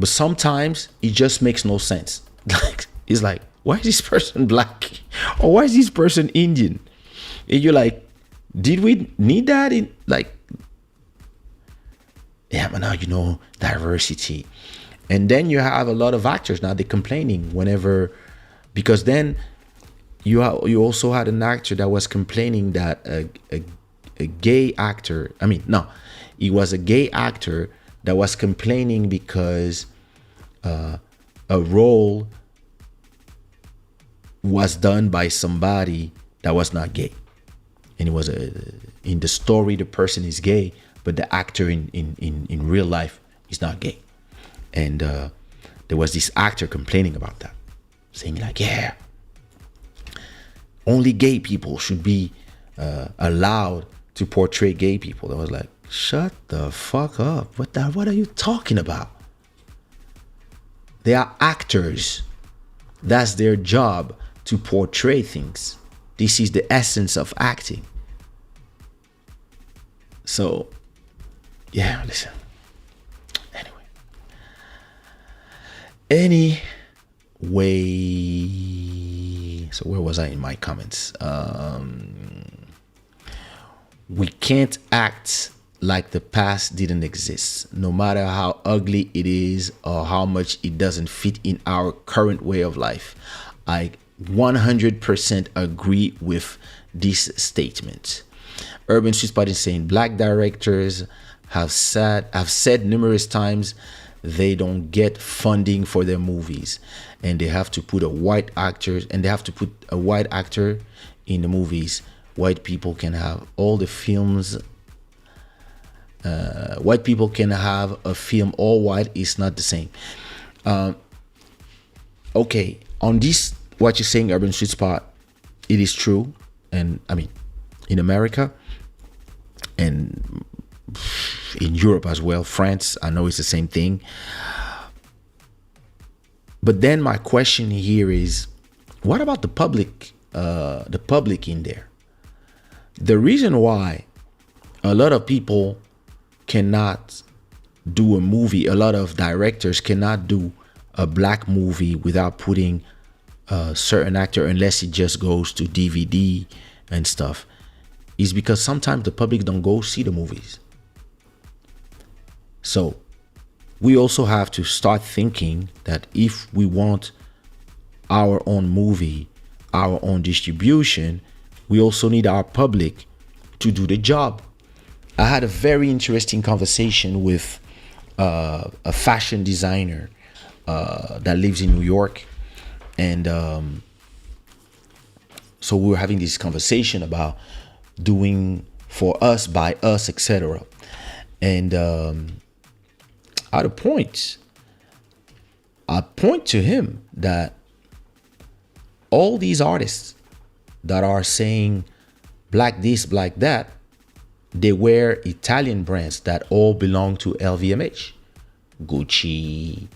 Speaker 1: sometimes it just makes no sense. Like, it's like, why is this person black? Or why is this person Indian? And you're like, did we need that? Yeah, but now, diversity. And then you have a lot of actors now, they're complaining whenever, because then you also had an actor that was complaining that a gay actor, he was a gay actor that was complaining because a role was done by somebody that was not gay, and it was in the story the person is gay, but the actor in real life is not gay. And there was this actor complaining about that, saying like, yeah, only gay people should be allowed to portray gay people. I was like, shut the fuck up. What are you talking about? They are actors. That's their job, to portray things. This is the essence of acting. So, yeah, listen. Anyway, so where was I in my comments? We can't act like the past didn't exist, no matter how ugly it is or how much it doesn't fit in our current way of life. I 100% agree with this statement. Urban Sweet Spot is saying black directors have said numerous times they don't get funding for their movies, and they have to put a white actor in the movies. White people can have all the films. White people can have a film all white. It's not the same. Okay, on this, what you're saying, Urban Sweet Spot, it is true. And in America and in Europe as well, France, I know it's the same thing. But then my question here is, what about the public in there? The reason why a lot of people cannot do a movie. A lot of directors cannot do a black movie without putting a certain actor unless it just goes to DVD and stuff. Is because sometimes the public don't go see the movies. So we also have to start thinking that if we want our own movie, our own distribution, we also need our public to do the job. I had a very interesting conversation with a fashion designer that lives in New York. And so we were having this conversation about doing for us, by us, etc. And at a point, I point to him that all these artists that are saying black this, black that, they wear Italian brands that all belong to LVMH, Gucci,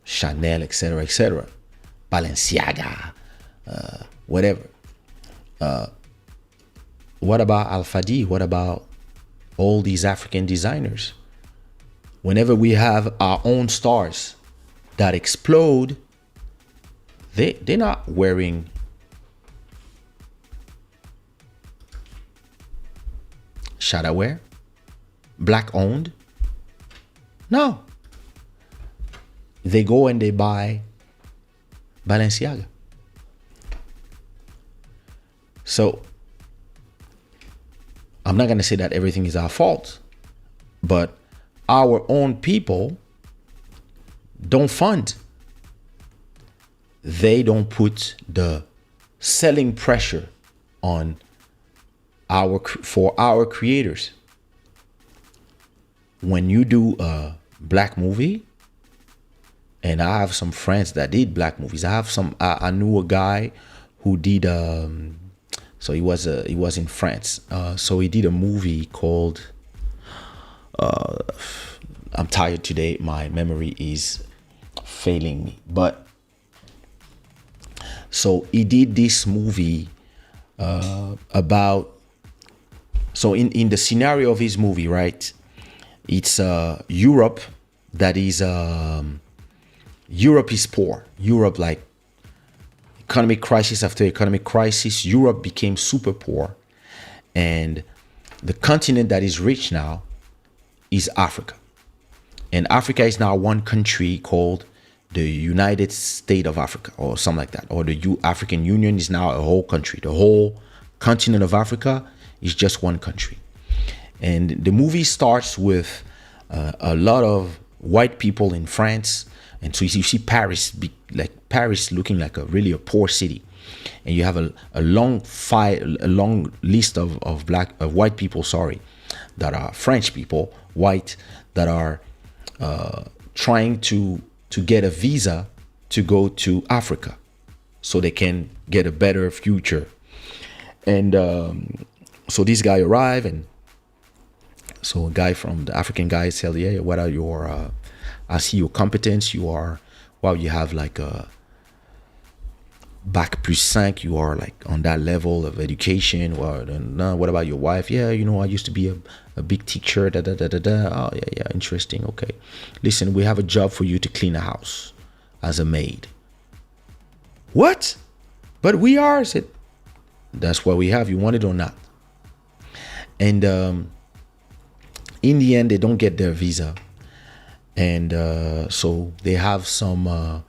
Speaker 1: Chanel, etc., etc., Balenciaga, whatever. What about Alpha D? What about all these African designers? Whenever we have our own stars that explode, they're not wearing Shada wear, black owned. No. They go and they buy Balenciaga. So I'm not going to say that everything is our fault, but our own people don't fund. They don't put the selling pressure on for our creators. When you do a black movie, and I have some friends that did black movies. I knew a guy who did so he was in France. So he did a movie called I'm tired today. My memory is failing me. But so he did this movie about, so in the scenario of his movie, right? It's Europe that is Europe is poor. Europe, like economic crisis after economic crisis, Europe became super poor. And the continent that is rich now is Africa. And Africa is now one country called the United States of Africa or something like that. Or the African Union is now a whole country. The whole continent of Africa is just one country. And the movie starts with a lot of white people in France. And so you see Paris, Paris looking like a poor city. And you have a long list of white people, that are French people, white, that are trying to get a visa to go to Africa so they can get a better future. And so this guy arrived, and so a guy from the African guy said, yeah, what are your I see your competence. You are, wow, you have like a bac +5. You are like on that level of education. Well, what about your wife? Yeah, I used to be a big teacher. Oh, yeah, interesting. Okay. Listen, we have a job for you to clean a house as a maid. What? But we are. I said, that's what we have. You want it or not? And in the end, they don't get their visa. And so they have some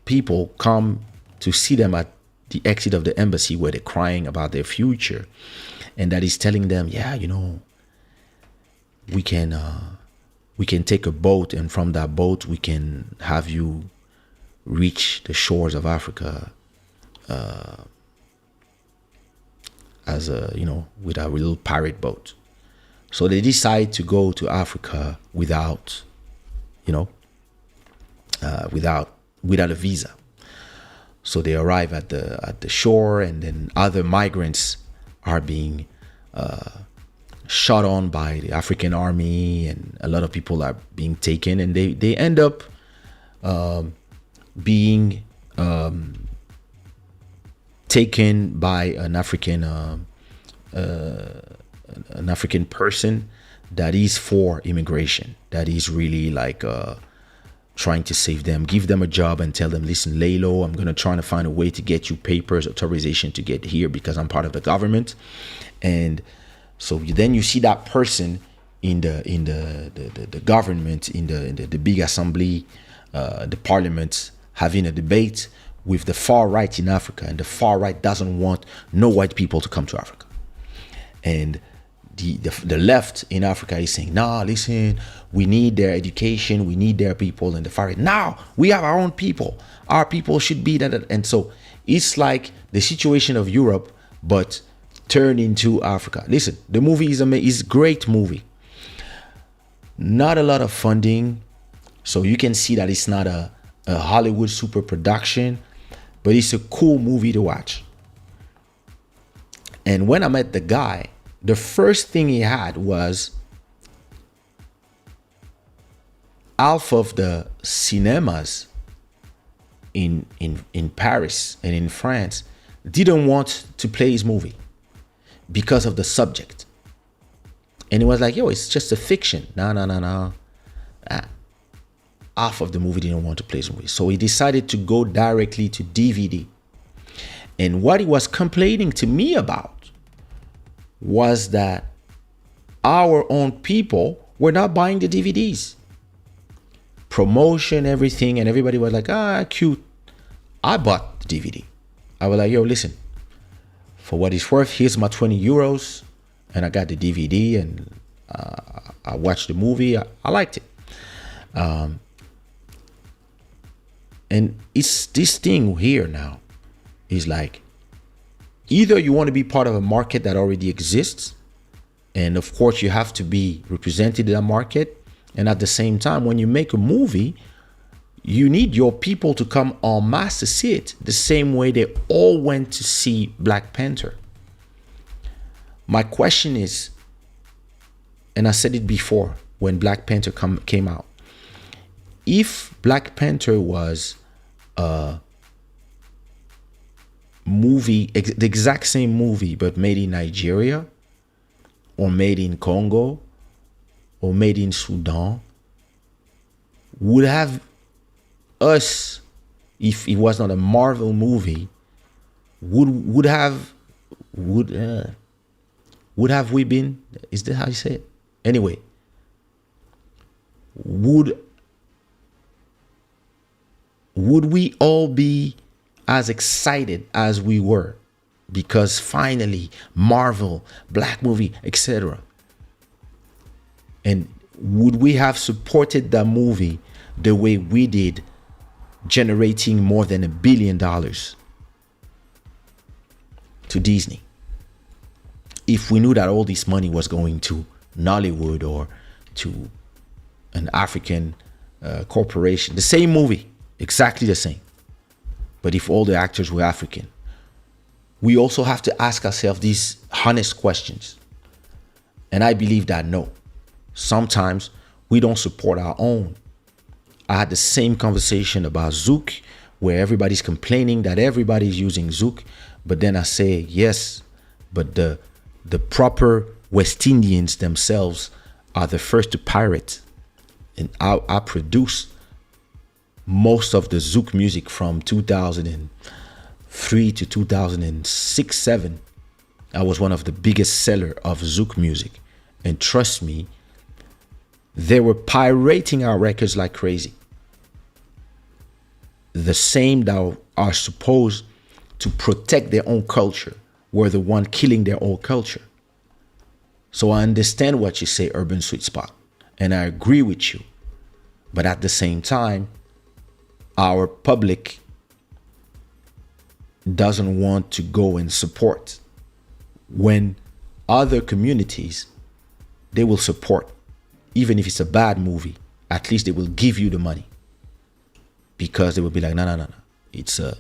Speaker 1: people come to see them at the exit of the embassy where they're crying about their future. And that is telling them, yeah, we can take a boat, and from that boat we can have you reach the shores of Africa as with a little pirate boat. So they decide to go to Africa without a visa. So they arrive at the shore, and then other migrants are being shot on by the African army, and a lot of people are being taken, and they end up being taken by an African an African person that is for immigration, that is really like trying to save them, give them a job and tell them, listen, lay low. I'm going to try to find a way to get you papers, authorization to get here because I'm part of the government. And so then you see that person in the government, in the big assembly, the parliament, having a debate with the far right in Africa. And the far right doesn't want no white people to come to Africa. And the left in Africa is saying, nah, listen, we need their education, we need their people. And the far right, now we have our own people. Our people should be that. And so it's like the situation of Europe, but turned into Africa. Listen, the movie is a great movie. Not a lot of funding, so you can see that it's not a Hollywood super production, but it's a cool movie to watch. And when I met the guy, the first thing he had was half of the cinemas in Paris and in France didn't want to play his movie because of the subject. And he was like, yo, it's just a fiction. No. Half of the movie didn't want to play his movie. So he decided to go directly to DVD. And what he was complaining to me about was that our own people were not buying the DVDs. Promotion, everything, and everybody was like, cute. I bought the DVD. I was like, yo, listen, for what it's worth, here's my 20 euros. And I got the DVD and I watched the movie. I liked it. And it's this thing here now is like, either you want to be part of a market that already exists, and of course you have to be represented in that market. And at the same time, when you make a movie, you need your people to come en masse to see it, the same way they all went to see Black Panther. My question is, and I said it before when Black Panther came out, if Black Panther was a movie, the exact same movie, but made in Nigeria, or made in Congo, or made in Sudan, would have us, if it was not a Marvel movie, would have we been, is that how you say it? Anyway, would we all be as excited as we were because finally Marvel, black movie, etc.? And would we have supported that movie the way we did, generating more than $1 billion to Disney, if we knew that all this money was going to Nollywood or to an African corporation? The same movie, exactly the same, but if all the actors were African. We also have to ask ourselves these honest questions. And I believe that no, sometimes we don't support our own. I had the same conversation about Zouk, where everybody's complaining that everybody's using Zouk, but then I say, yes, but the proper West Indians themselves are the first to pirate. And I produce most of the Zouk music from 2003 to 2006, 7. I was one of the biggest seller of Zouk music. And trust me, they were pirating our records like crazy. The same that are supposed to protect their own culture were the one killing their own culture. So I understand what you say, urban sweet spot, and I agree with you. But at the same time, our public doesn't want to go and support when other communities, they will support. Even if it's a bad movie, at least they will give you the money, because they will be like, no. It's a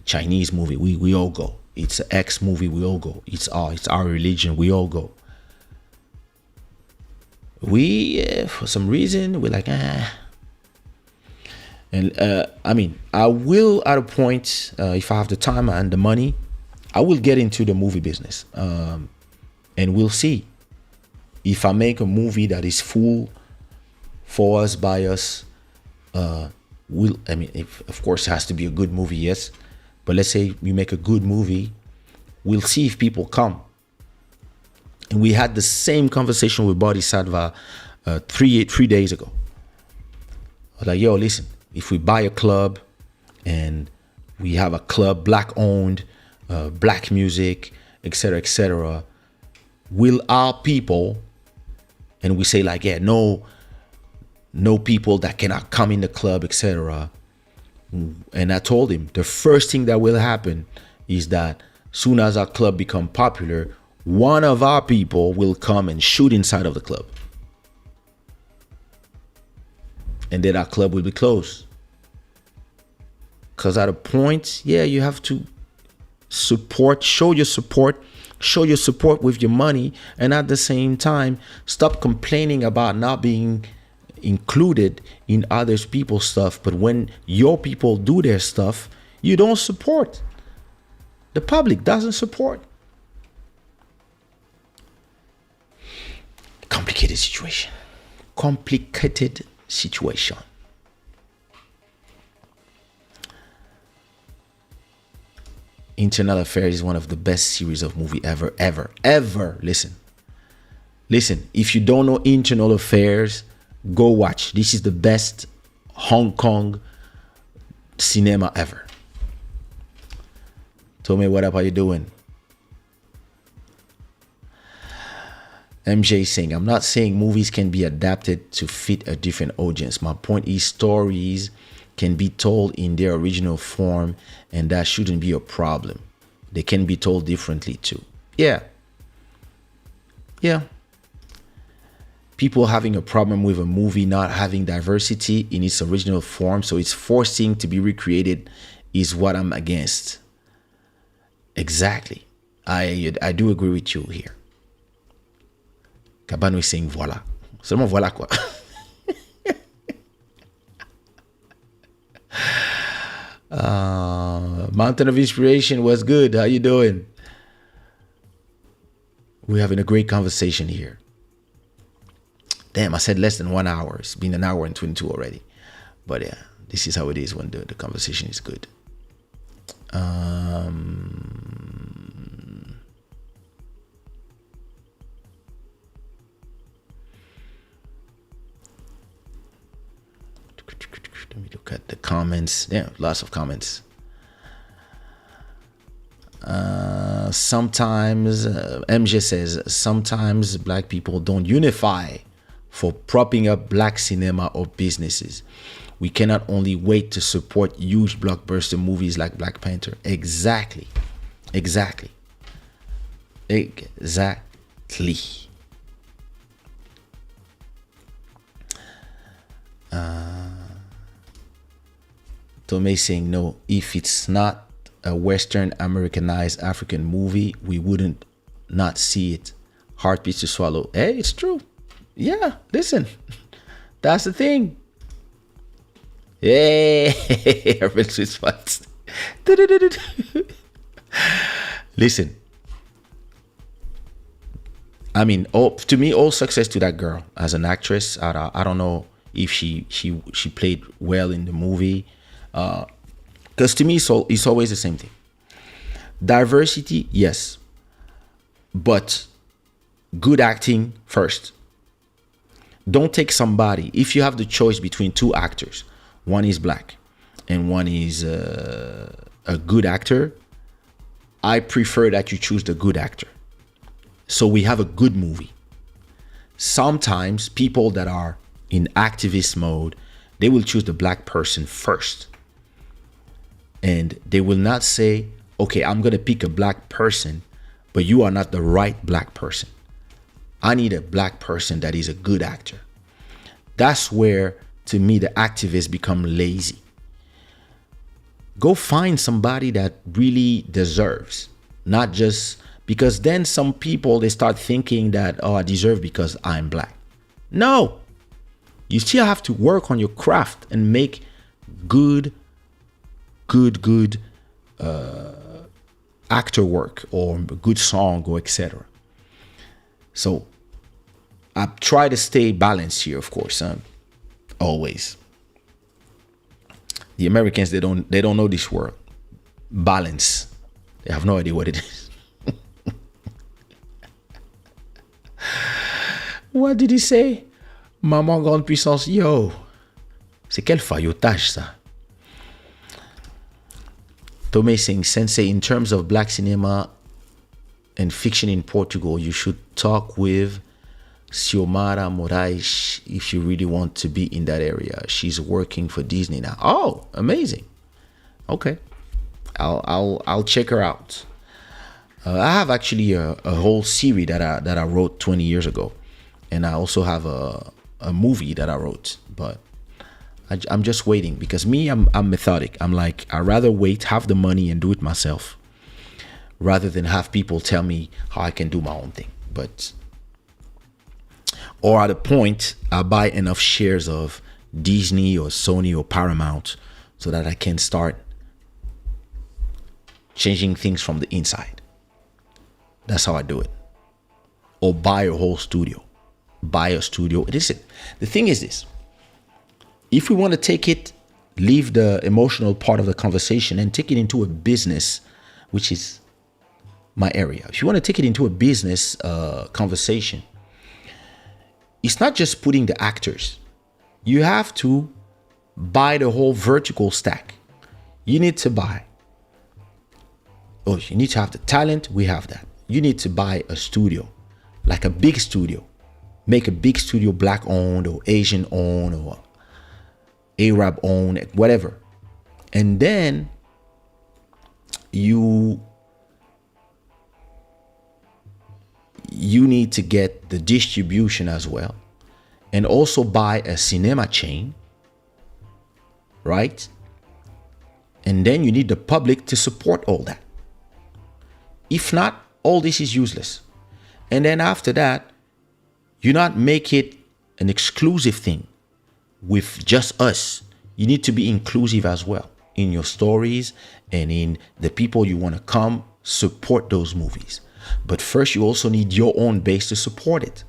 Speaker 1: Chinese movie, we all go. It's an X movie, we all go. It's our religion, we all go. We, for some reason, we're like, And I mean, I will, at a point, if I have the time and the money, I will get into the movie business. and we'll see. If I make a movie that is full for us, by us, of course, it has to be a good movie, yes. But let's say we make a good movie, we'll see if people come. And we had the same conversation with Bodhisattva 3 days ago. I was like, yo, listen, if we buy a club and we have a club, black owned, black music, etc., will our people, and we say like, yeah, no people that cannot come in the club, etc. And I told him the first thing that will happen is that soon as our club become popular, one of our people will come and shoot inside of the club. And then our club will be closed. Because at a point, yeah, you have to show your support with your money, and at the same time, stop complaining about not being included in other people's stuff. But when your people do their stuff, you don't support. The public doesn't support. Complicated situation. Internal Affairs is one of the best series of movie ever. Listen. If you don't know Internal Affairs, go watch. This is the best Hong Kong cinema ever. Tommy, what up? How you doing? MJ saying, I'm not saying movies can be adapted to fit a different audience. My point is stories can be told in their original form, and that shouldn't be a problem. They can be told differently too. Yeah. People having a problem with a movie not having diversity in its original form, so it's forcing to be recreated, is what I'm against. Exactly. I do agree with you here. Cabano is saying voilà. Seulement voilà quoi. Mountain of Inspiration was good. How you doing? We're having a great conversation here. Damn, I said less than 1 hour. It's been 1 hour and 22 already. But yeah, this is how it is when the conversation is good. Let me look at the comments. Yeah, lots of comments. Sometimes, MJ says, sometimes black people don't unify for propping up black cinema or businesses. We cannot only wait to support huge blockbuster movies like Black Panther. Exactly. Tomei saying, no, if it's not a Western Americanized African movie, we wouldn't not see it. Hard piece to swallow. Hey, it's true. Yeah, listen, that's the thing. Hey, urban sweet spots. Listen, I mean, to me, all success to that girl as an actress. I don't know if she played well in the movie. Because to me, it's always the same thing. Diversity, yes. But good acting first. Don't take somebody. If you have the choice between two actors, one is black and one is a good actor, I prefer that you choose the good actor. So we have a good movie. Sometimes people that are in activist mode, they will choose the black person first. And they will not say, okay, I'm going to pick a black person, but you are not the right black person. I need a black person that is a good actor. That's where, to me, the activists become lazy. Go find somebody that really deserves, not just because then some people, they start thinking that, oh, I deserve because I'm black. No, you still have to work on your craft and make good actor work or good song or etc. So I try to stay balanced here, of course, always. The Americans, they don't know this word. Balance. They have no idea what it is. What did he say? Maman grande puissance, yo. C'est quel faillotage ça? Tomei saying, Sensei, in terms of black cinema and fiction in Portugal, you should talk with Xiomara Moraes if you really want to be in that area. She's working for Disney now. Oh, amazing. Okay. I'll check her out. I have actually a whole series that I wrote 20 years ago. And I also have a movie that I wrote, but I'm just waiting because I'm methodic. I'm like, I'd rather wait, have the money and do it myself rather than have people tell me how I can do my own thing. But, or at a point, I buy enough shares of Disney or Sony or Paramount so that I can start changing things from the inside. That's how I do it. Or buy a whole studio. Buy a studio. Listen, the thing is this. If we want to take it, leave the emotional part of the conversation and take it into a business, which is my area. If you want to take it into a business conversation, it's not just putting the actors. You have to buy the whole vertical stack. You need to buy. Oh, you need to have the talent. We have that. You need to buy a studio, like a big studio. Make a big studio, black owned or Asian owned or Arab owned, whatever. And then you need to get the distribution as well. And also buy a cinema chain, right? And then you need the public to support all that. If not, all this is useless. And then after that, you not make it an exclusive thing with just us. You need to be inclusive as well in your stories and in the people you want to come support those movies. But first, you also need your own base to support it.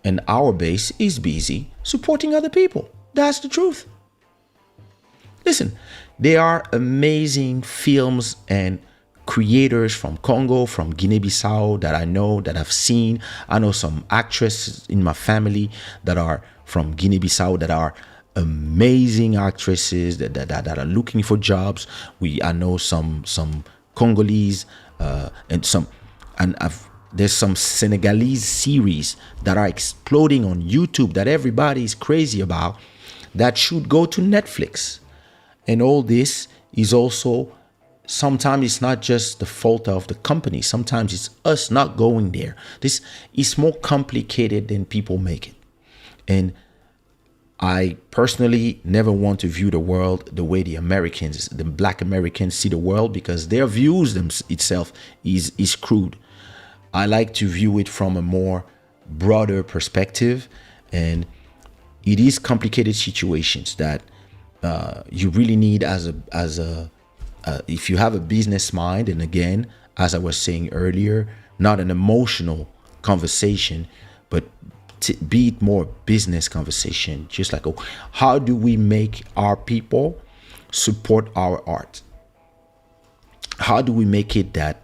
Speaker 1: And our base is busy supporting other people. That's the truth. Listen, there are amazing films and creators from Congo, from Guinea-Bissau that I know, that I've seen. I know some actresses in my family that are from Guinea-Bissau that are amazing actresses that are looking for jobs. I know some Congolese there's some Senegalese series that are exploding on YouTube that everybody is crazy about that should go to Netflix. And all this is also, sometimes it's not just the fault of the company. Sometimes it's us not going there. This is more complicated than people make it. And I personally never want to view the world the way the black Americans see the world, because their views itself is crude. I like to view it from a more broader perspective, and it is complicated situations that you really need if you have a business mind. And again, as I was saying earlier, not an emotional conversation, but be it more business conversation. Just like, how do we make our people support our art? How do we make it that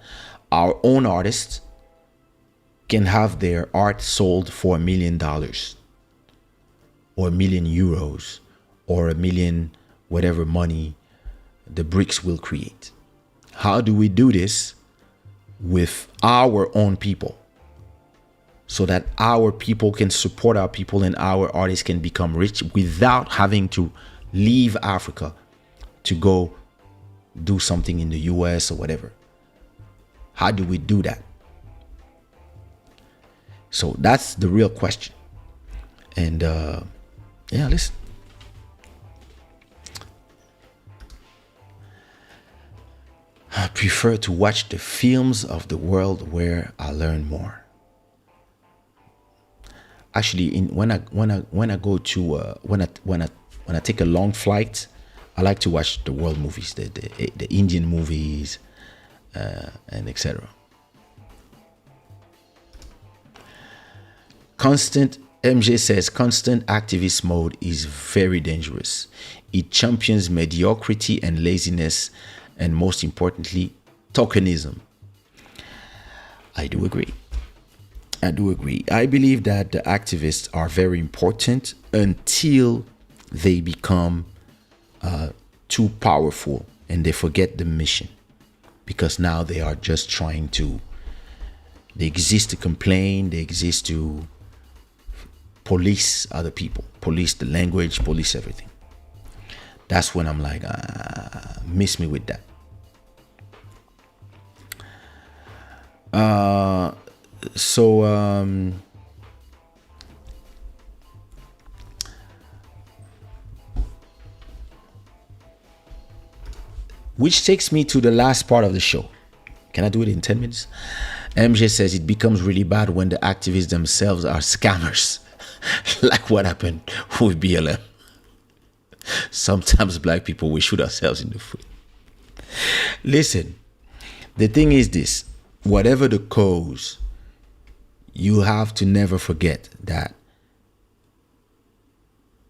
Speaker 1: our own artists can have their art sold for $1 million or €1 million or $1 million, whatever money the BRICS will create? How do we do this with our own people so that our people can support our people and our artists can become rich without having to leave Africa to go do something in the US or whatever? How do we do that? So that's the real question. And listen. I prefer to watch the films of the world where I learn more. Actually, when I go to when I take a long flight, I like to watch the world movies, the Indian movies, and etc. Constant, MJ says, constant activist mode is very dangerous. It champions mediocrity and laziness, and most importantly, tokenism. I do agree. I do agree. I believe that the activists are very important until they become too powerful and they forget the mission, because now they are just trying to, they exist to complain, they exist to police other people, police the language, police everything. That's when I'm like, miss me with that. Which takes me to the last part of the show. Can I do it in 10 minutes? MJ says it becomes really bad when the activists themselves are scammers. Like what happened with BLM. Sometimes black people, we shoot ourselves in the foot. Listen, the thing is this. Whatever the cause, you have to never forget that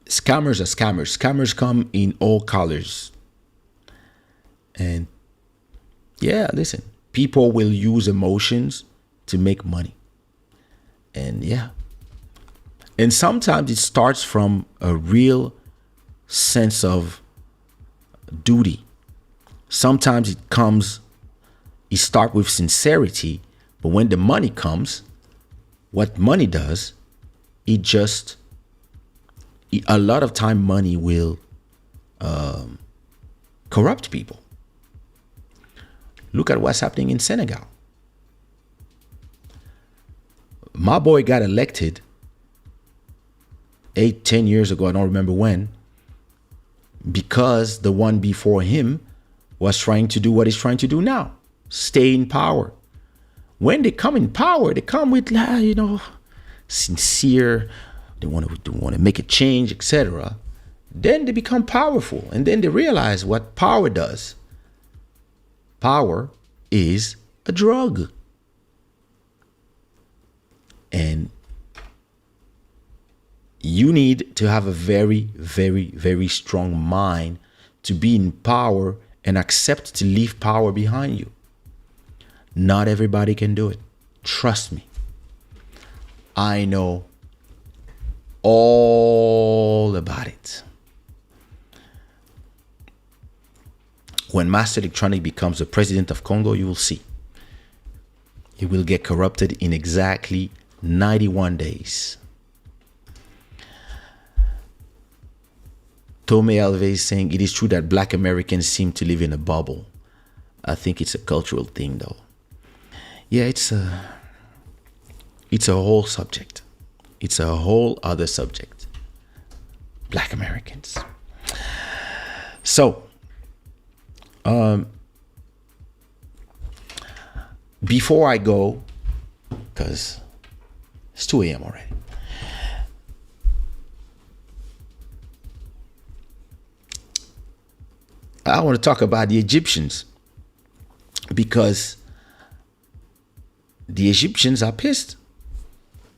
Speaker 1: scammers are scammers. Scammers come in all colors. And yeah, listen, people will use emotions to make money. And yeah. And sometimes it starts from a real sense of duty. Sometimes it starts with sincerity, but when the money comes, what money does, a lot of time money will corrupt people. Look at what's happening in Senegal. My boy got elected 8-10 years ago, I don't remember when, because the one before him was trying to do what he's trying to do now, stay in power. When they come in power, they come with, sincere, they want to make a change, etc. Then they become powerful, and then they realize what power does. Power is a drug. And you need to have a very, very, very strong mind to be in power and accept to leave power behind you. Not everybody can do it. Trust me. I know all about it. When Master Electronic becomes the president of Congo, you will see. He will get corrupted in exactly 91 days. Tome Alve is saying, it is true that black Americans seem to live in a bubble. I think it's a cultural thing, though. Yeah, it's a whole subject. It's a whole other subject. Black Americans. So, before I go, because it's 2 a.m. already. I want to talk about the Egyptians, because the Egyptians are pissed.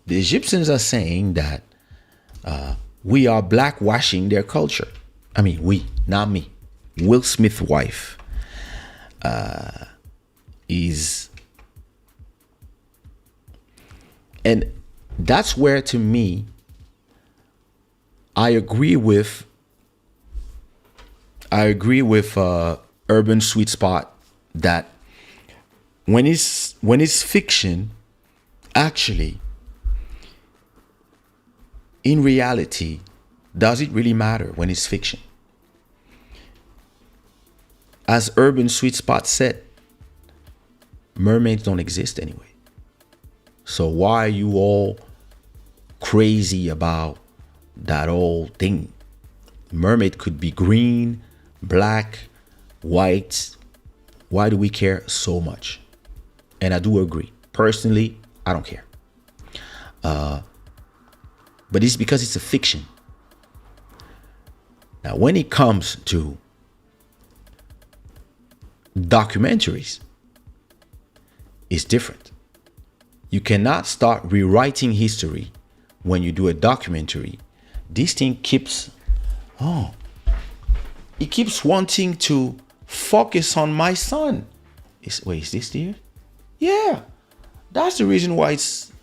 Speaker 1: The Egyptians are saying that we are blackwashing their culture. I mean, we, not me. Will Smith's wife is, and that's where, to me, I agree with Urban Sweet Spot that when it's fiction, actually, in reality, does it really matter when it's fiction? As Urban Sweet Spot said, mermaids don't exist anyway. So why are you all crazy about that whole thing? Mermaid could be green, black, white. Why do we care so much? And I do agree. Personally, I don't care. But it's because it's a fiction. Now, when it comes to documentaries, it's different. You cannot start rewriting history when you do a documentary, this thing keeps, it keeps wanting to focus on my son. Wait, is this there? Yeah, that's the reason why it's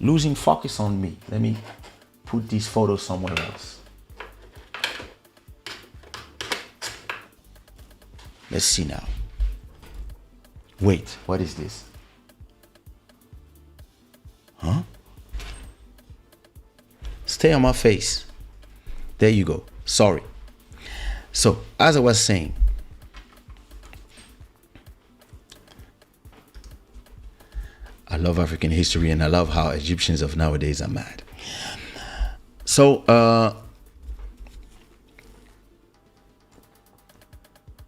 Speaker 1: losing focus on me. Let me put these photos somewhere else. Let's see now. Wait, what is this? Huh? Stay on my face. There you go. Sorry. So, as I was saying, I love African history and I love how Egyptians of nowadays are mad. So,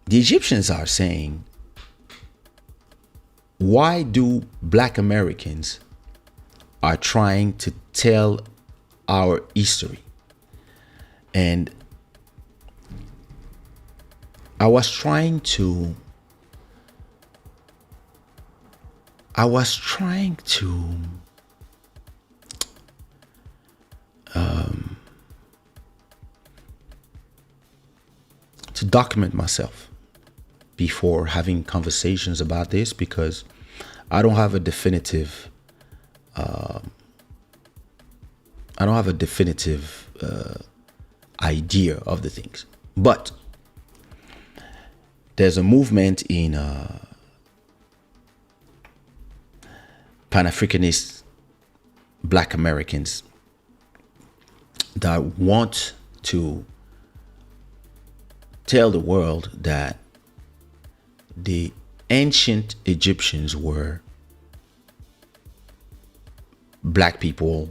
Speaker 1: the Egyptians are saying, why do Black Americans are trying to tell our history? And I was trying to document myself before having conversations about this, because I don't have a definitive idea of the things. But there's a movement in Pan-Africanist Black Americans that want to tell the world that the ancient Egyptians were Black people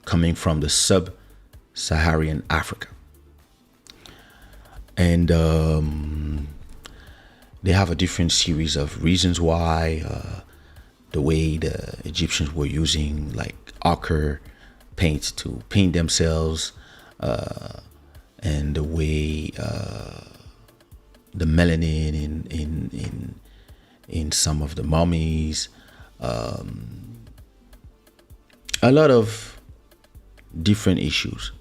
Speaker 1: coming from the sub-Saharan Africa. And they have a different series of reasons why. The way the Egyptians were using like ochre paint to paint themselves, and the way the melanin in some of the mummies, a lot of different issues,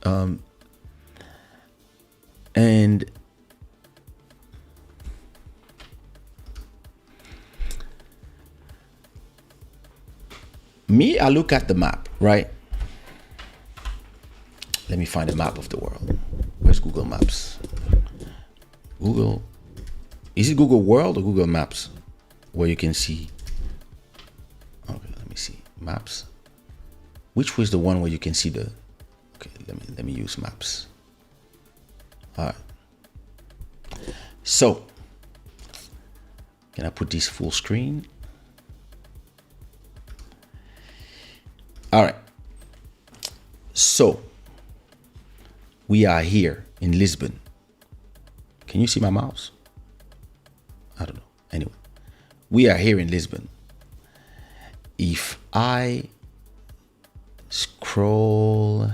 Speaker 1: and me, I look at the map, right? Let me find a map of the world. Where's Google Maps? Google, is it Google World or Google Maps? Where you can see, okay, let me see, maps. Which was the one where you can see the, okay, let me use maps. All right. So, can I put this full screen? All right. So, we are here in Lisbon. Can you see my mouse? I don't know. Anyway, we are here in Lisbon. If I scroll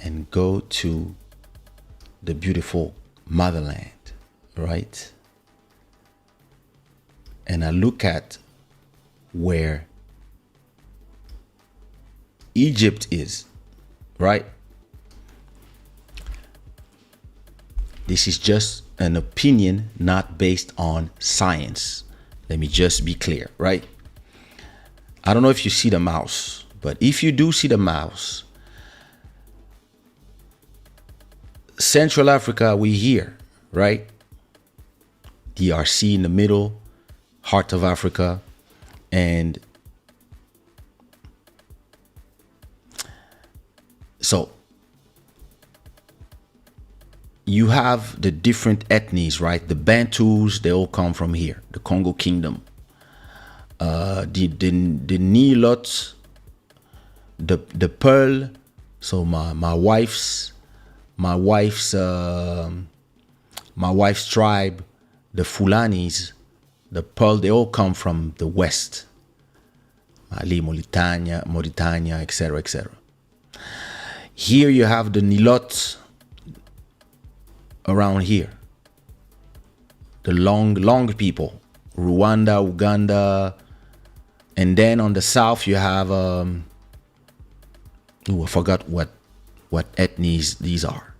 Speaker 1: and go to the beautiful motherland, right? And I look at where Egypt is, right? This is just an opinion, not based on science. Let me just be clear, right? I don't know if you see the mouse, but if you do see the mouse, Central Africa, we here, right? DRC in the middle, heart of Africa, and so you have the different ethnies, right? The Bantus, they all come from here, the Congo Kingdom. The Nilots, the Pearl. So my wife's tribe, the Fulanis, the Pearl, they all come from the West. Mali, Mauritania, etc., etc. Here you have the Nilots around here. The long people, Rwanda, Uganda, and then on the south you have Ooh, I forgot what ethnies these are.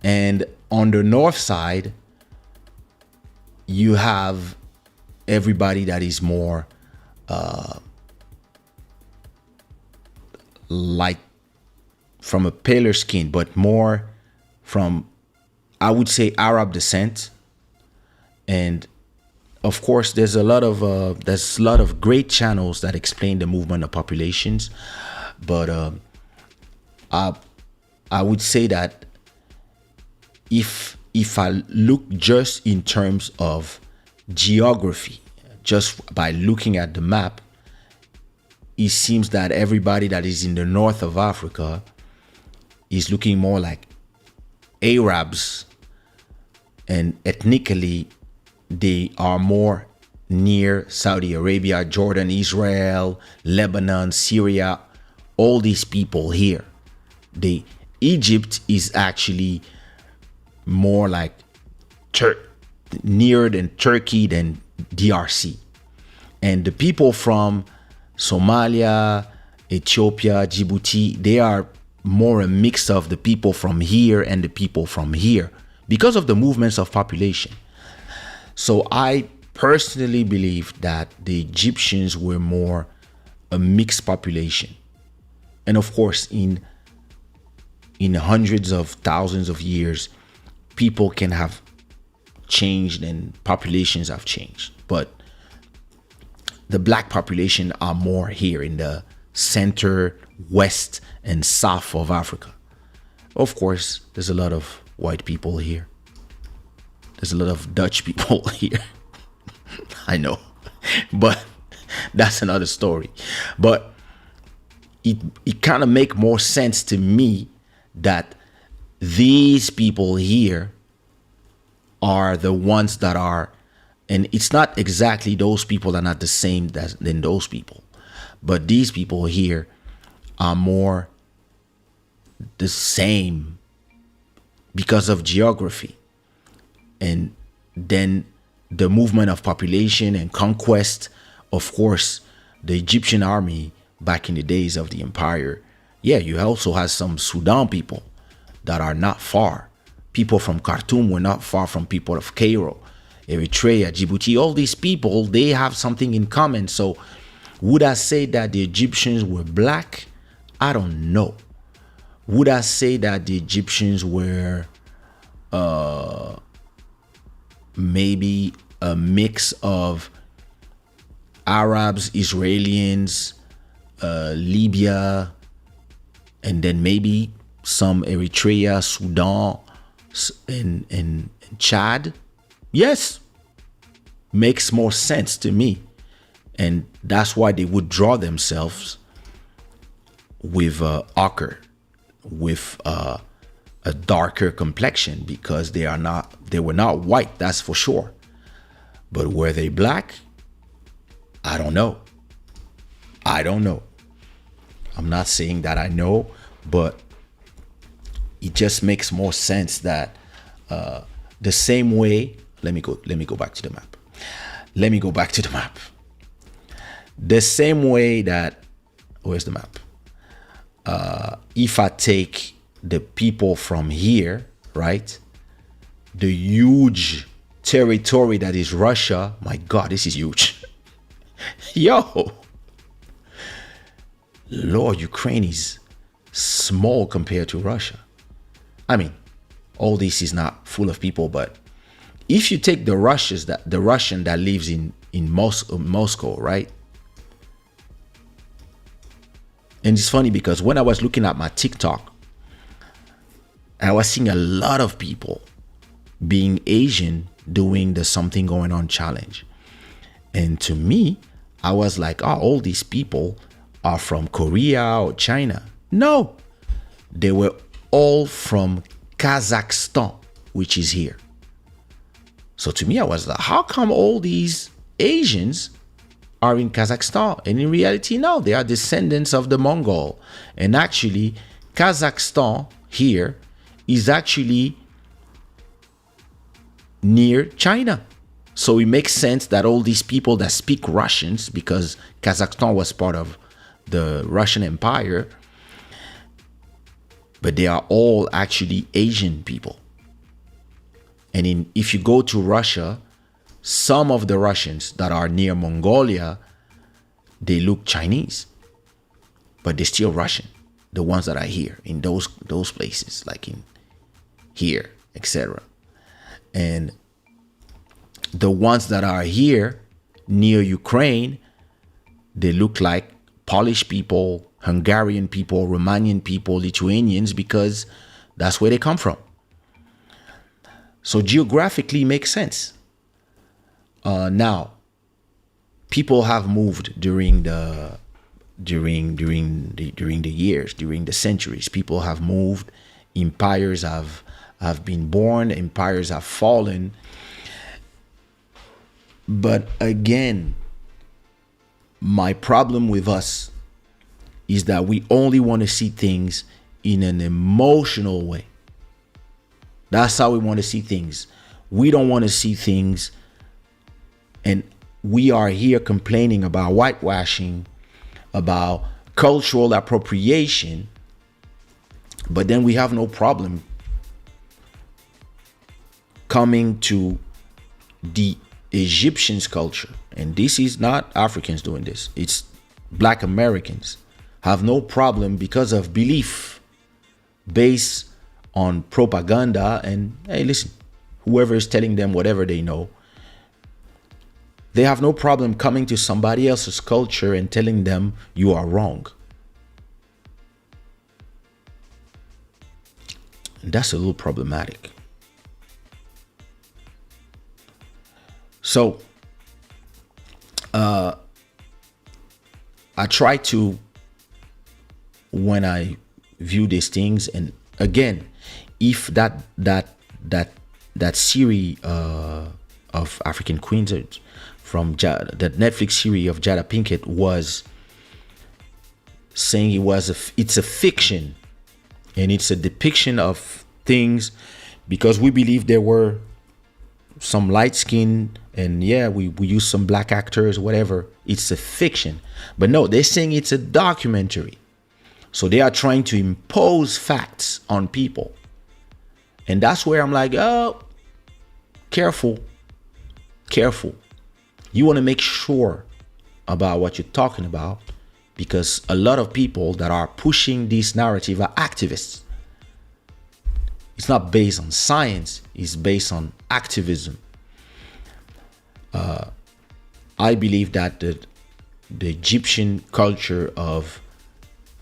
Speaker 1: And on the north side, you have everybody that is more like from a paler skin, but more from, I would say, Arab descent. And of course, there's a lot of great channels that explain the movement of populations, but I would say that if I look just in terms of geography, just by looking at the map, it seems that everybody that is in the north of Africa is looking more like Arabs, and ethnically they are more near Saudi Arabia, Jordan, Israel, Lebanon, Syria, all these people here. Egypt is actually more like nearer than Turkey than DRC. And the people from Somalia, Ethiopia, Djibouti, they are more a mix of the people from here and the people from here because of the movements of population. So I personally believe that the Egyptians were more a mixed population. And of course, in hundreds of thousands of years, people can have changed and populations have changed. But the black population are more here in the center, west, and south of Africa. Of course, there's a lot of white people here. There's a lot of Dutch people here. I know, but that's another story. But it kind of make more sense to me that these people here are the ones that are, and it's not exactly those people are not the same than those people, but these people here are more the same because of geography. And then the movement of population and conquest, of course, the Egyptian army back in the days of the empire. Yeah, you also have some Sudan people that are not far. People from Khartoum were not far from people of Cairo, Eritrea, Djibouti. All these people, they have something in common. So would I say that the Egyptians were black? I don't know. Would I say that the Egyptians were maybe a mix of Arabs, Israelis, Libya, and then maybe some Eritrea, Sudan, and Chad? Yes, makes more sense to me. And that's why they would draw themselves with ochre, with a darker complexion, because they were not white, that's for sure. But were they black? I don't know. I'm not saying that I know, but it just makes more sense that the same way. Let me go back to the map. The same way that, where's the map? If I take the people from here, right? The huge territory that is Russia. My God, this is huge. Yo, Lord, Ukraine is small compared to Russia. I mean, all this is not full of people, but if you take the Russian that lives in Moscow, right? And it's funny because when I was looking at my TikTok, I was seeing a lot of people being Asian doing the Something Going On challenge. And to me, I was like, oh, all these people are from Korea or China. No, they were all from Kazakhstan, which is here. So to me, I was like, how come all these Asians are in Kazakhstan? And in reality, no, they are descendants of the Mongol. And actually, Kazakhstan here is actually near China. So it makes sense that all these people that speak Russians, because Kazakhstan was part of the Russian Empire, but they are all actually Asian people. And if you go to Russia, some of the Russians that are near Mongolia, they look Chinese, but they're still Russian. The ones that are here in those places, like in here, etc. And the ones that are here near Ukraine, they look like Polish people, Hungarian people, Romanian people, Lithuanians, because that's where they come from. So geographically makes sense. Now, people have moved during the years, during the centuries. People have moved. Empires have been born. Empires have fallen. But again, my problem with us is that we only want to see things in an emotional way. That's how we want to see things. We don't want to see things, and we are here complaining about whitewashing, about cultural appropriation, but then we have no problem coming to the Egyptians' culture. And this is not Africans doing this, it's Black Americans have no problem because of belief based on propaganda. And hey, listen, whoever is telling them whatever they know, they have no problem coming to somebody else's culture and telling them you are wrong. And that's a little problematic. So I try to, when I view these things, and again, if that series of African Queens from Jada, that Netflix series of Jada Pinkett, was saying it's a fiction and it's a depiction of things, because we believe there were some light skin, and yeah, we use some black actors, whatever. It's a fiction. But no, they're saying it's a documentary. So they are trying to impose facts on people. And that's where I'm like, oh, careful. You want to make sure about what you're talking about, because a lot of people that are pushing this narrative are activists. It's not based on science, it's based on activism. I believe that the Egyptian culture of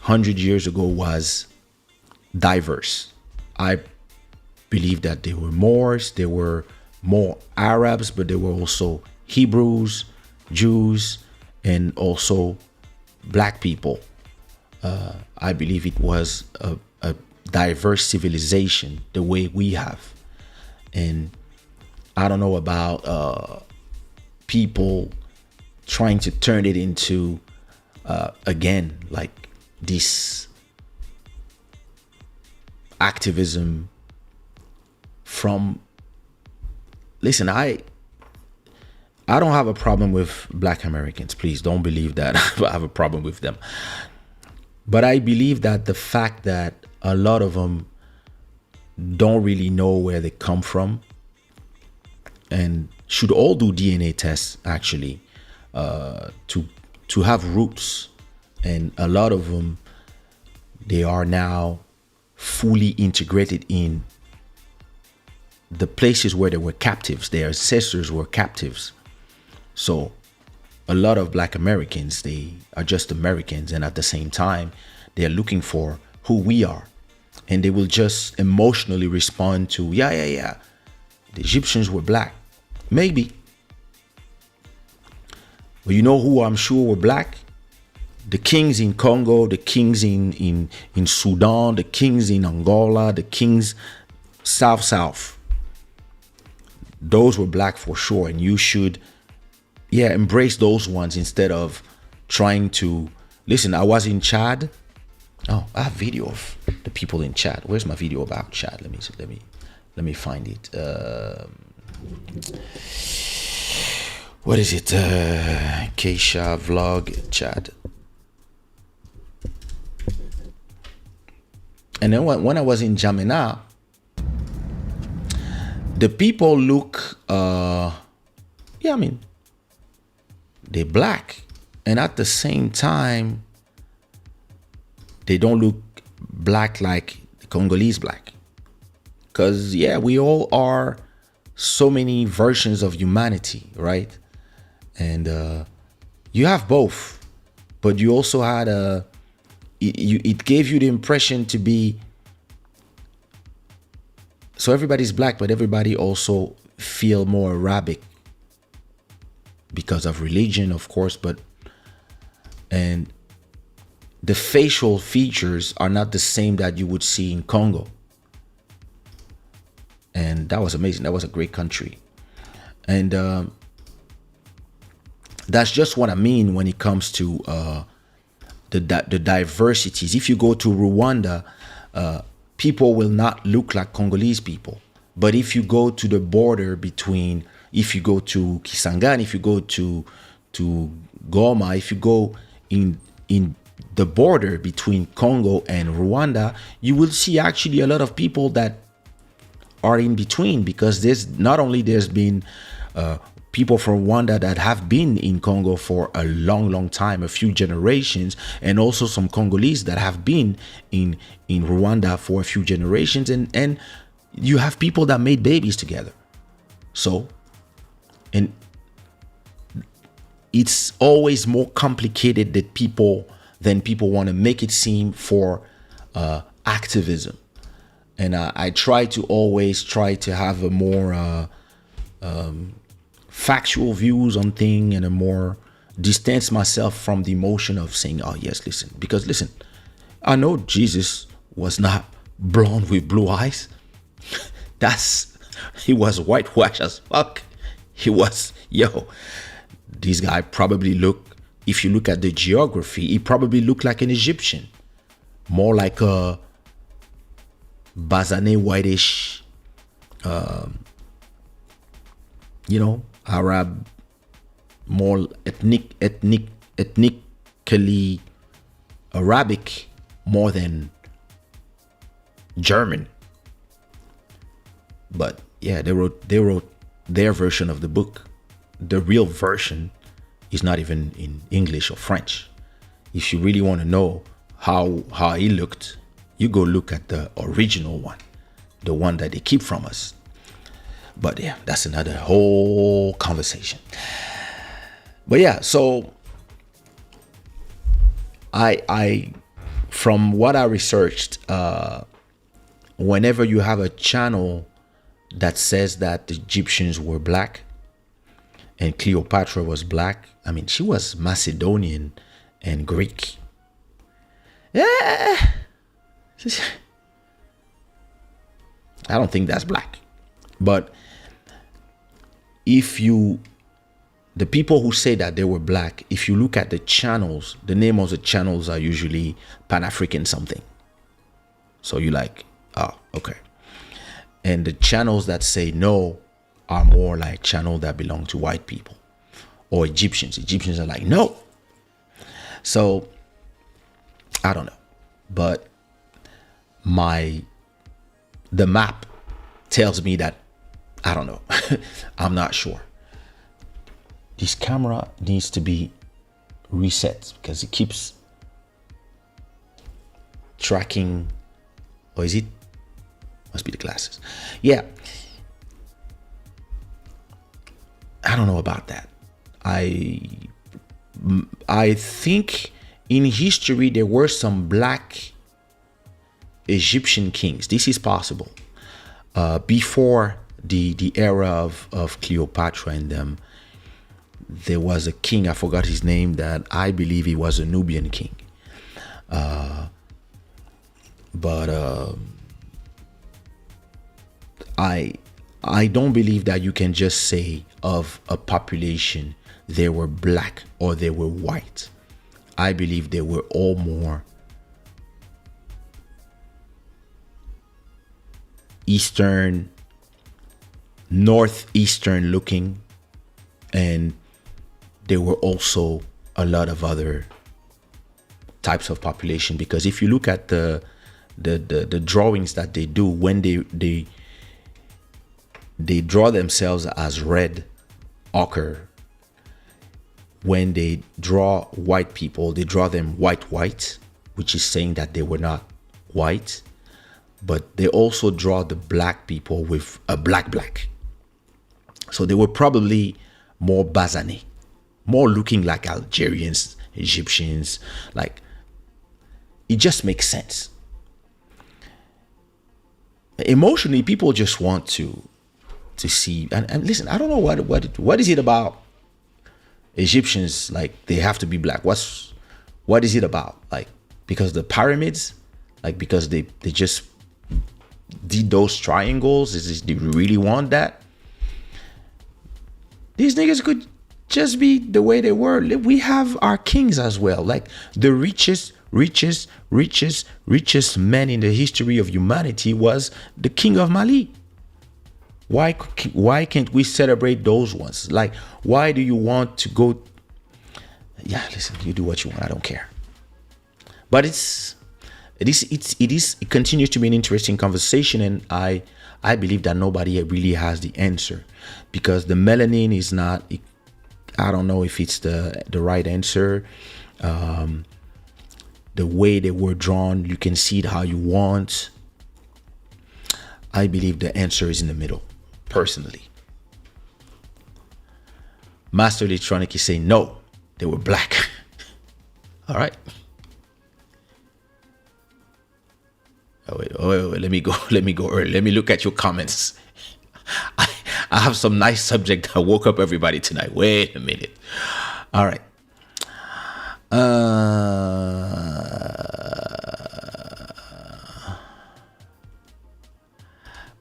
Speaker 1: 100 years ago was diverse. I believe that there were Moors, there were more Arabs, but there were also Hebrews, Jews, and also black people. I believe it was a diverse civilization the way we have. And I don't know about people trying to turn it into again, like this activism from, listen, I don't have a problem with Black Americans. Please don't believe that I have a problem with them. But I believe that the fact that a lot of them don't really know where they come from, and should all do DNA tests actually, to have roots. And a lot of them, they are now fully integrated in the places where they were captives. Their ancestors were captives. So a lot of Black Americans, they are just Americans, and at the same time, they're looking for who we are. And they will just emotionally respond to, yeah, the Egyptians were black. Maybe. But you know who I'm sure were black? The kings in Congo, the kings in Sudan, the kings in Angola, the kings South. Those were black for sure. And you should, embrace those ones instead of trying to, listen, I was in Chad. Oh, I have video of the people in Chad. Where's my video about Chad? Let me find it. What is it? Kaysha vlog Chad. And then when I was in Jamena, the people look, yeah, I mean, they're black. And at the same time, they don't look black like Congolese black. Because, yeah, we all are so many versions of humanity, right? And you have both. But you also had it gave you the impression to be, so everybody's black, but everybody also feel more Arabic because of religion, of course, and the facial features are not the same that you would see in Congo. And that was amazing. That was a great country. And that's just what I mean when it comes to the diversities. If you go to Rwanda, people will not look like Congolese people. But if you go to the border between, if you go to Kisangani, if you go to Goma, if you go in the border between Congo and Rwanda, you will see actually a lot of people that are in between, because there's been people from Rwanda that have been in Congo for a long time, a few generations, and also some Congolese that have been in Rwanda for a few generations, and you have people that made babies together. So, and it's always more complicated than people want to make it seem for activism. And I try to always have a more factual views on things, and a more distance myself from the emotion of saying, oh yes, listen, because listen, I know Jesus was not blonde with blue eyes. He was whitewashed as fuck. This guy probably looked, if you look at the geography, he probably looked like an Egyptian, more like a Bazane whitish, Arab, more ethnically Arabic more than German. But yeah, they wrote their version of the book. The real version is not even in English or French. If you really want to know how he looked, you go look at the original one, the one that they keep from us. But yeah, that's another whole conversation. But yeah, so I from what I researched, whenever you have a channel that says that the Egyptians were black and Cleopatra was black, I mean, she was Macedonian and Greek. Yeah, I don't think that's black. But the people who say that they were black, if you look at the channels, the name of the channels are usually Pan-African something. So you're like, oh, okay. And the channels that say no are more like channels that belong to white people or Egyptians. Egyptians are like, no. So I don't know. But the map tells me that, I don't know. I'm not sure. This camera needs to be reset because it keeps tracking. Or is it? Must be the glasses. Yeah. I don't know about that. I think in history there were some black Egyptian kings. This is possible. Before the era of Cleopatra and them, there was a king, I forgot his name, that I believe he was a Nubian king. But I don't believe that you can just say of a population they were black or they were white. I believe they were all more eastern, northeastern looking, and there were also a lot of other types of population. Because if you look at the the drawings that they do when they draw themselves as red ochre. When they draw white people, they draw them white, which is saying that they were not white. But they also draw the black people with a black. So they were probably more basané, more looking like Algerians, Egyptians. Like, it just makes sense. Emotionally, people just want to see. And listen, I don't know what is it about Egyptians, like they have to be black. What is it about? Like, because the pyramids, like because they just did those triangles. Do you really want that? These niggas could just be the way they were. We have our kings as well. Like the richest man in the history of humanity was the king of Mali. Why can't we celebrate those ones? Like, why do you want to go? Yeah, listen, you do what you want. I don't care. But it continues to be an interesting conversation, and I believe that nobody really has the answer, because the melanin is not. I don't know if it's the right answer. The way they were drawn, you can see it how you want. I believe the answer is in the middle, personally. Master Electronic is saying no, they were black. All right. Wait, let me go early. Let me look at your comments. I have some nice subject that woke up everybody tonight. Wait a minute. All right.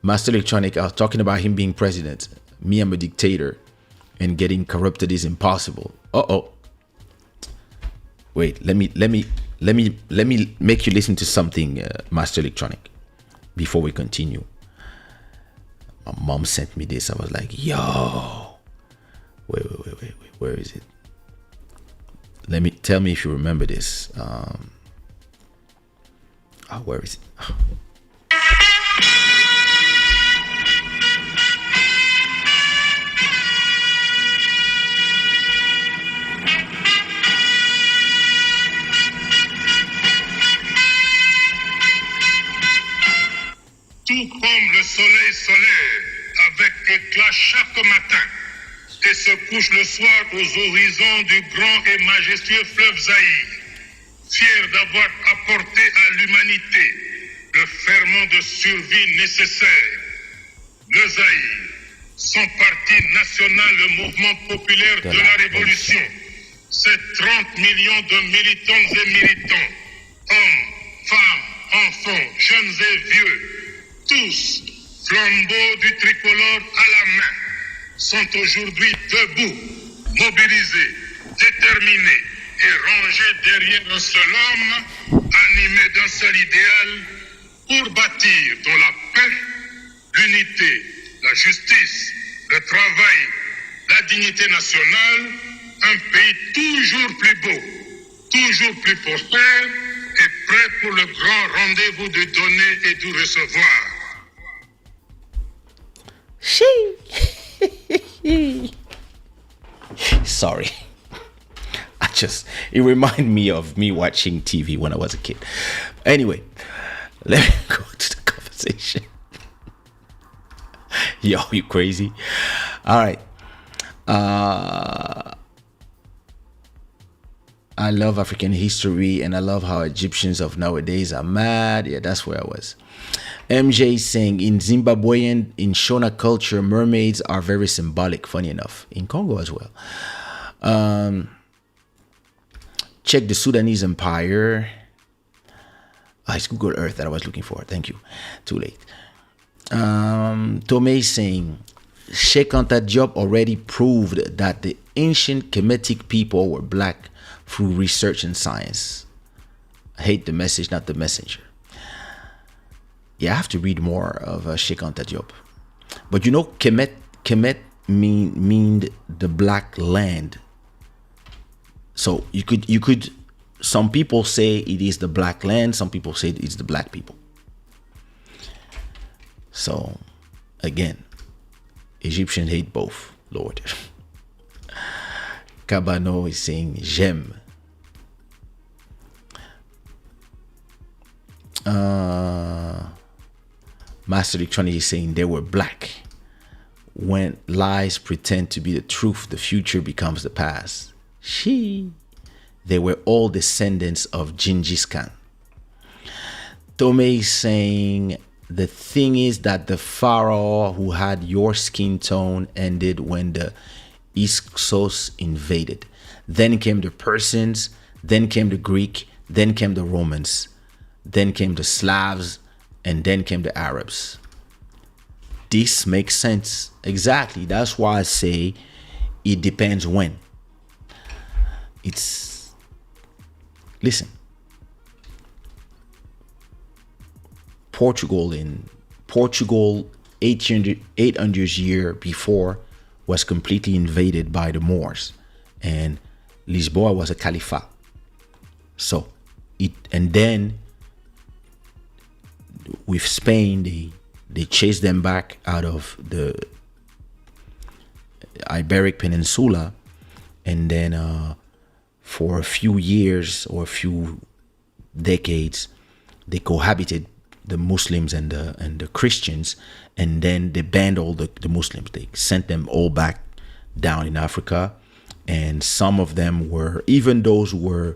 Speaker 1: Master Electronic, I was talking about him being president. Me, I'm a dictator, and getting corrupted is impossible. Wait, let me make you listen to something, Master Electronic, before we continue. My mom sent me this. I was like, yo. Wait. Where is it? Tell me if you remember this. Where is it?
Speaker 2: Tout comme le soleil solaire avec éclat chaque matin et se couche le soir aux horizons du grand et majestueux fleuve Zaïre, fier d'avoir apporté à l'humanité le ferment de survie nécessaire. Le Zaïre, son parti national, le mouvement populaire de la révolution, c'est 30 millions de militants et militants, hommes, femmes, enfants, jeunes et vieux, tous, flambeaux du tricolore à la main, sont aujourd'hui debout, mobilisés, déterminés et rangés derrière un seul homme, animés d'un seul idéal, pour bâtir dans la paix, l'unité, la justice, le travail, la dignité nationale, un pays toujours plus beau, toujours plus prospère et prêt pour le grand rendez-vous du donner et du recevoir.
Speaker 1: Sorry. It reminded me of me watching TV when I was a kid. Anyway, let me go to the conversation. Yo, you crazy? All right. I love African history, and I love how Egyptians of nowadays are mad. Yeah, that's where I was. MJ saying, in Zimbabwean, in Shona culture, mermaids are very symbolic, funny enough. In Congo as well. Check the Sudanese Empire. It's Google Earth that I was looking for. Thank you. Too late. Tomei saying, Sheikh Anta Diop already proved that the ancient Kemetic people were black through research and science. I hate the message, not the messenger. Yeah, I have to read more of Sheikh Anta Diop. But you know, Kemet mean the black land. So you could. Some people say it is the black land. Some people say it's the black people. So again, Egyptians hate both, Lord. Cabano is saying j'aime. Master Electronic is saying they were black. When lies pretend to be the truth, the future becomes the past. They were all descendants of Gengis Khan. Tome is saying the thing is that the pharaoh who had your skin tone ended when the Hyksos invaded. Then came the Persians, then came the Greek, then came the Romans, then came the Slavs, and then came the Arabs. This makes sense. Exactly. That's why I say it depends when. Listen. Portugal 800 years before was completely invaded by the Moors, and Lisboa was a caliphate. So and then with Spain, they chased them back out of the Iberic Peninsula, and then for a few years or a few decades, they cohabited, the Muslims and the Christians, and then they banned all the Muslims. They sent them all back down in Africa, and some of them were, even those who were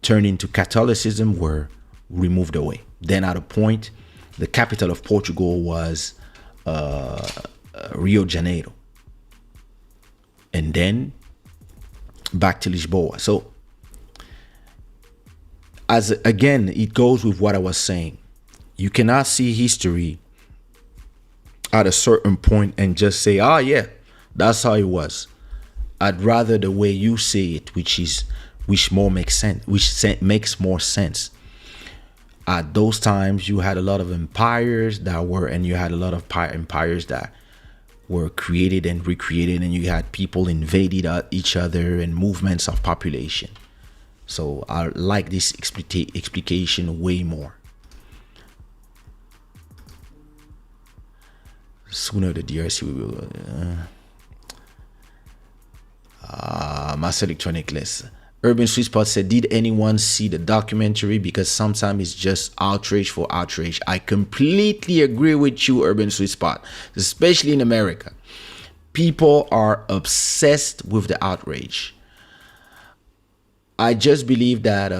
Speaker 1: turned into Catholicism, were removed away. Then at a point, the capital of Portugal was Rio de Janeiro, and then back to Lisboa. So as again, it goes with what I was saying. You cannot see history at a certain point and just say, "Ah, yeah, that's how it was." I'd rather the way you say it, which more makes sense, makes more sense. At those times, you had a lot of empires and you had a lot of empires that were created and recreated, and you had people invaded each other and movements of population. So I like this explication way more. Sooner the DRC will Master Electronic list. Urban Sweet Spot said, did anyone see the documentary? Because sometimes it's just outrage for outrage. I completely agree with you, Urban Sweet Spot, especially in America. People are obsessed with the outrage. I just believe that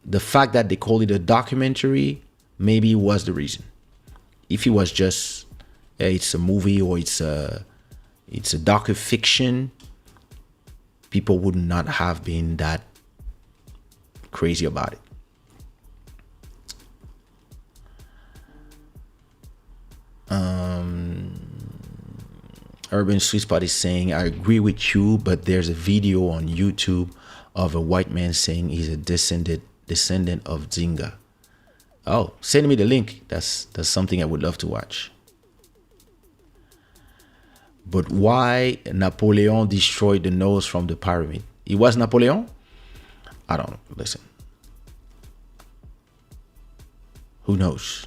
Speaker 1: the fact that they called it a documentary maybe was the reason. If it was just it's a movie or it's a docu-fiction, people would not have been that crazy about it. Urban Sweet Spot is saying, I agree with you, but there's a video on YouTube of a white man saying he's a descendant of Zinga. Oh, send me the link. That's something I would love to watch. But why Napoleon destroyed the nose from the pyramid? It was Napoleon? I don't know. Listen. Who knows?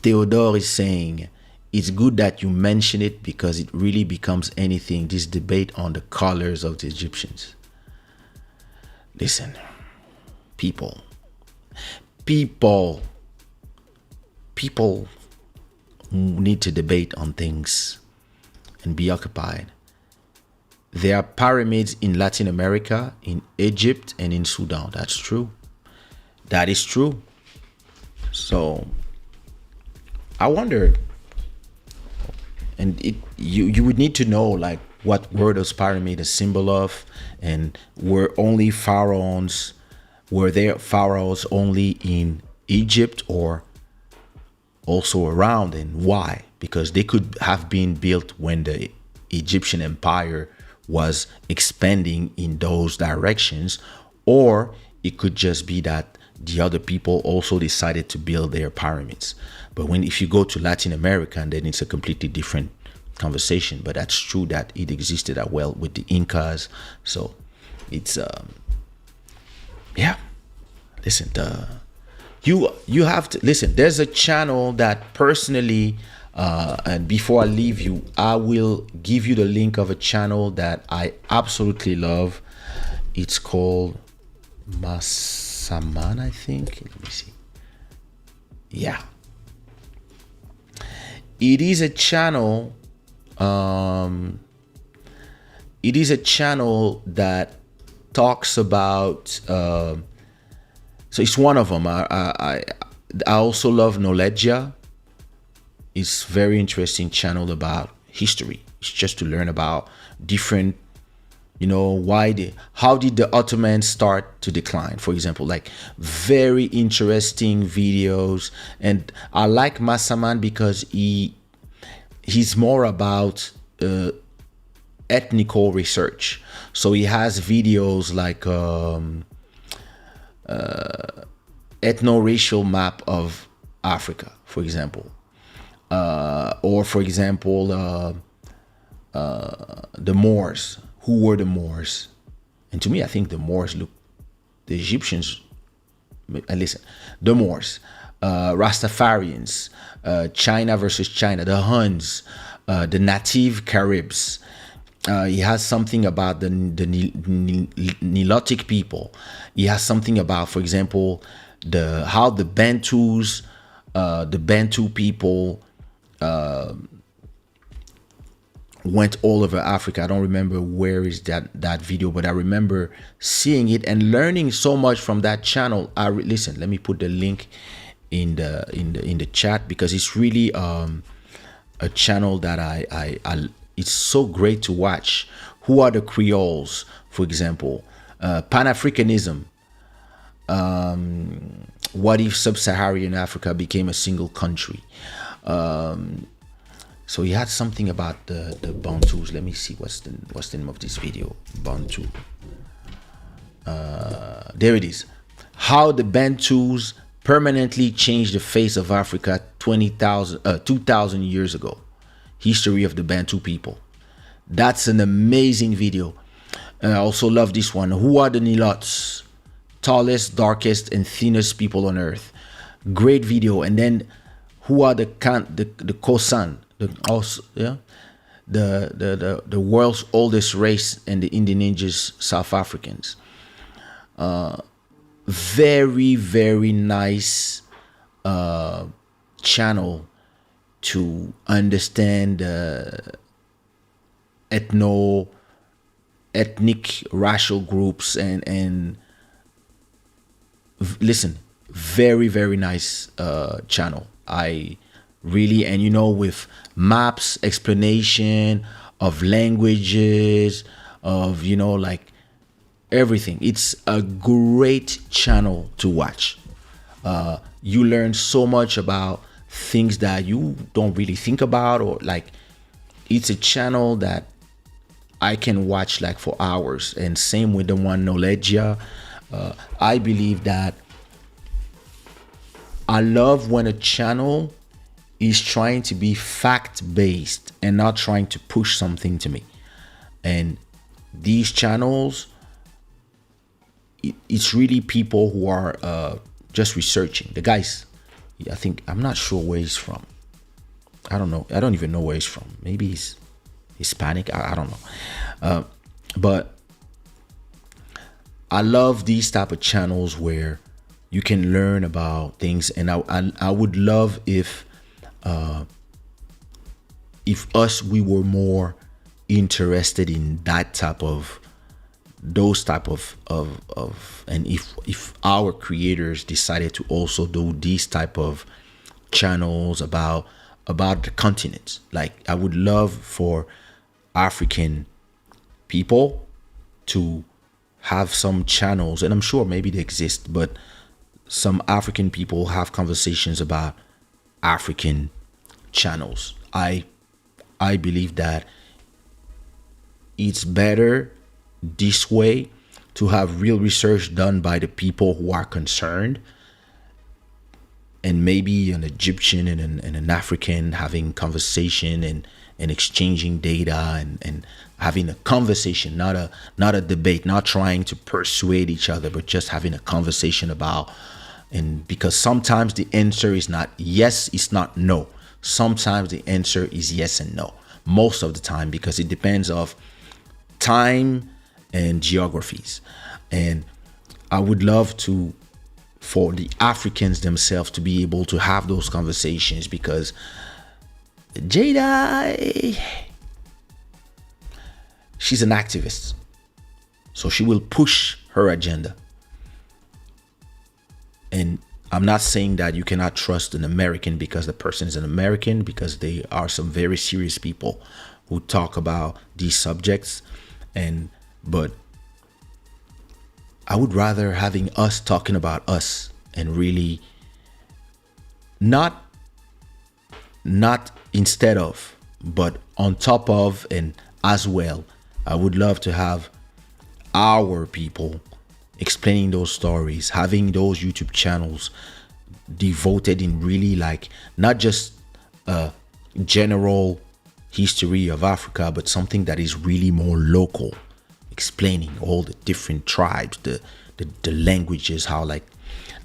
Speaker 1: Theodore is saying, it's good that you mention it because it really becomes anything, this debate on the colors of the Egyptians. Listen, people need to debate on things and be occupied. There are pyramids in Latin America, in Egypt, and in Sudan. That's true. That is true. So I wonder, and you would need to know like what were those pyramids a symbol of, and were there pharaohs only in Egypt or also around, and why? Because they could have been built when the Egyptian empire was expanding in those directions, or it could just be that the other people also decided to build their pyramids. But if you go to Latin America, then it's a completely different conversation. But that's true that it existed as well with the Incas. So it's yeah. Listen, You have to listen. There's a channel that personally, and before I leave you, I will give you the link of a channel that I absolutely love. It's called Masaman, I think. Let me see. Yeah, it is a channel. It is a channel that talks about. So it's one of them. I also love Knowledgeia. It's very interesting channel about history. It's just to learn about different, how did the Ottomans start to decline, for example. Like, very interesting videos. And I like Masaman because he's more about ethnical research. So he has videos like ethno-racial map of Africa, for example, or for example, the Moors. Who were the Moors? And to me, I think the Moors look, the Egyptians. Listen, the Moors, Rastafarians, China versus China, the Huns, the native Caribs. He has something about the Nilotic people. He has something about, for example, how the Bantus, the Bantu people went all over Africa. I don't remember where is that video, but I remember seeing it and learning so much from that channel. Listen, let me put the link in the chat, because it's really a channel that I it's so great to watch. Who are the Creoles, for example? Pan-Africanism. What if sub-Saharan Africa became a single country? So he had something about the Bantus. Let me see what's the name of this video. Bantu. There it is. How the Bantus permanently changed the face of Africa 2,000 years ago. History of the Bantu people. That's an amazing video. I also love this one. Who are the Nilots? Tallest, darkest, and thinnest people on earth. Great video. And then, who are the Khoisan? The world's oldest race, and the indigenous South Africans. Very, very nice channel to understand ethnic racial groups, and listen, very, very nice channel. I really, and with maps, explanation of languages, of like everything. It's a great channel to watch. You learn so much about things that you don't really think about, or like, it's a channel that I can watch like for hours. And same with the one Knowledgeia. I believe that I love when a channel is trying to be fact-based and not trying to push something to me. And these channels, it's really people who are just researching. The guys, I'm not sure where he's from. I don't know. I don't even know where he's from. Maybe he's Hispanic. I don't know. But I love these type of channels where you can learn about things. And I would love if we were more interested in those type of and if our creators decided to also do these type of channels about the continents. Like, I would love for African people to have some channels, and I'm sure maybe they exist, but some African people have conversations about African channels. I believe that it's better this way, to have real research done by the people who are concerned, and maybe an Egyptian and an African having conversation and exchanging data and having a conversation, not a debate, not trying to persuade each other, but just having a conversation about And because sometimes the answer is not yes, it's not no. Sometimes the answer is yes and no. Most of the time, because it depends of time and geographies. And I would love to, for the Africans themselves to be able to have those conversations, because Jada, she's an activist. So she will push her agenda. And I'm not saying that you cannot trust an American because the person is an American, because they are some very serious people who talk about these subjects. But I would rather having us talking about us, and really not instead of, but on top of and as well. I would love to have our people explaining those stories, having those YouTube channels devoted in really like not just a general history of Africa, but something that is really more local, explaining all the different tribes, the languages, how like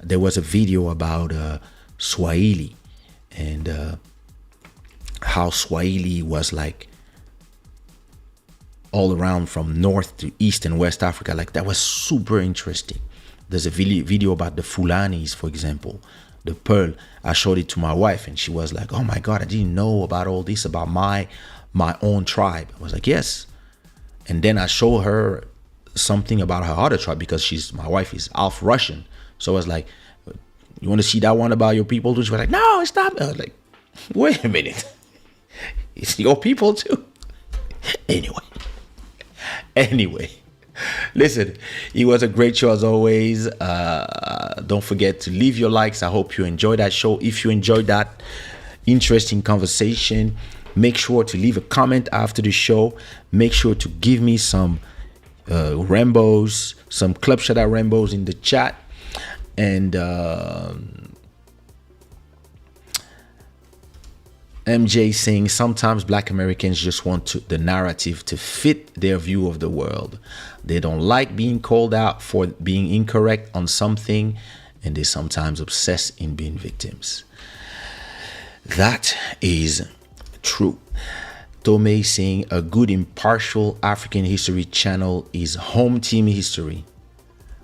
Speaker 1: there was a video about Swahili, and how Swahili was like all around from North to East and West Africa. Like that was super interesting. There's a video about the Fulanis, for example, the Pearl. I showed it to my wife and she was like, oh my God, I didn't know about all this about my own tribe. I was like, yes. And then I showed her something about her other tribe, because my wife is half Russian. So I was like, you want to see that one about your people too? She was like, no, it's not. I was like, wait a minute. It's your people too. Anyway, listen, it was a great show as always. Don't forget to leave your likes. I hope you enjoyed that show. If you enjoyed that interesting conversation, make sure to leave a comment after the show. Make sure to give me some Rambos, some Club Shada Rambos in the chat. And MJ saying sometimes Black Americans just want the narrative to fit their view of the world. They don't like being called out for being incorrect on something, and they sometimes obsess in being victims. That is true. Tome saying a good impartial African history channel is Home Team History.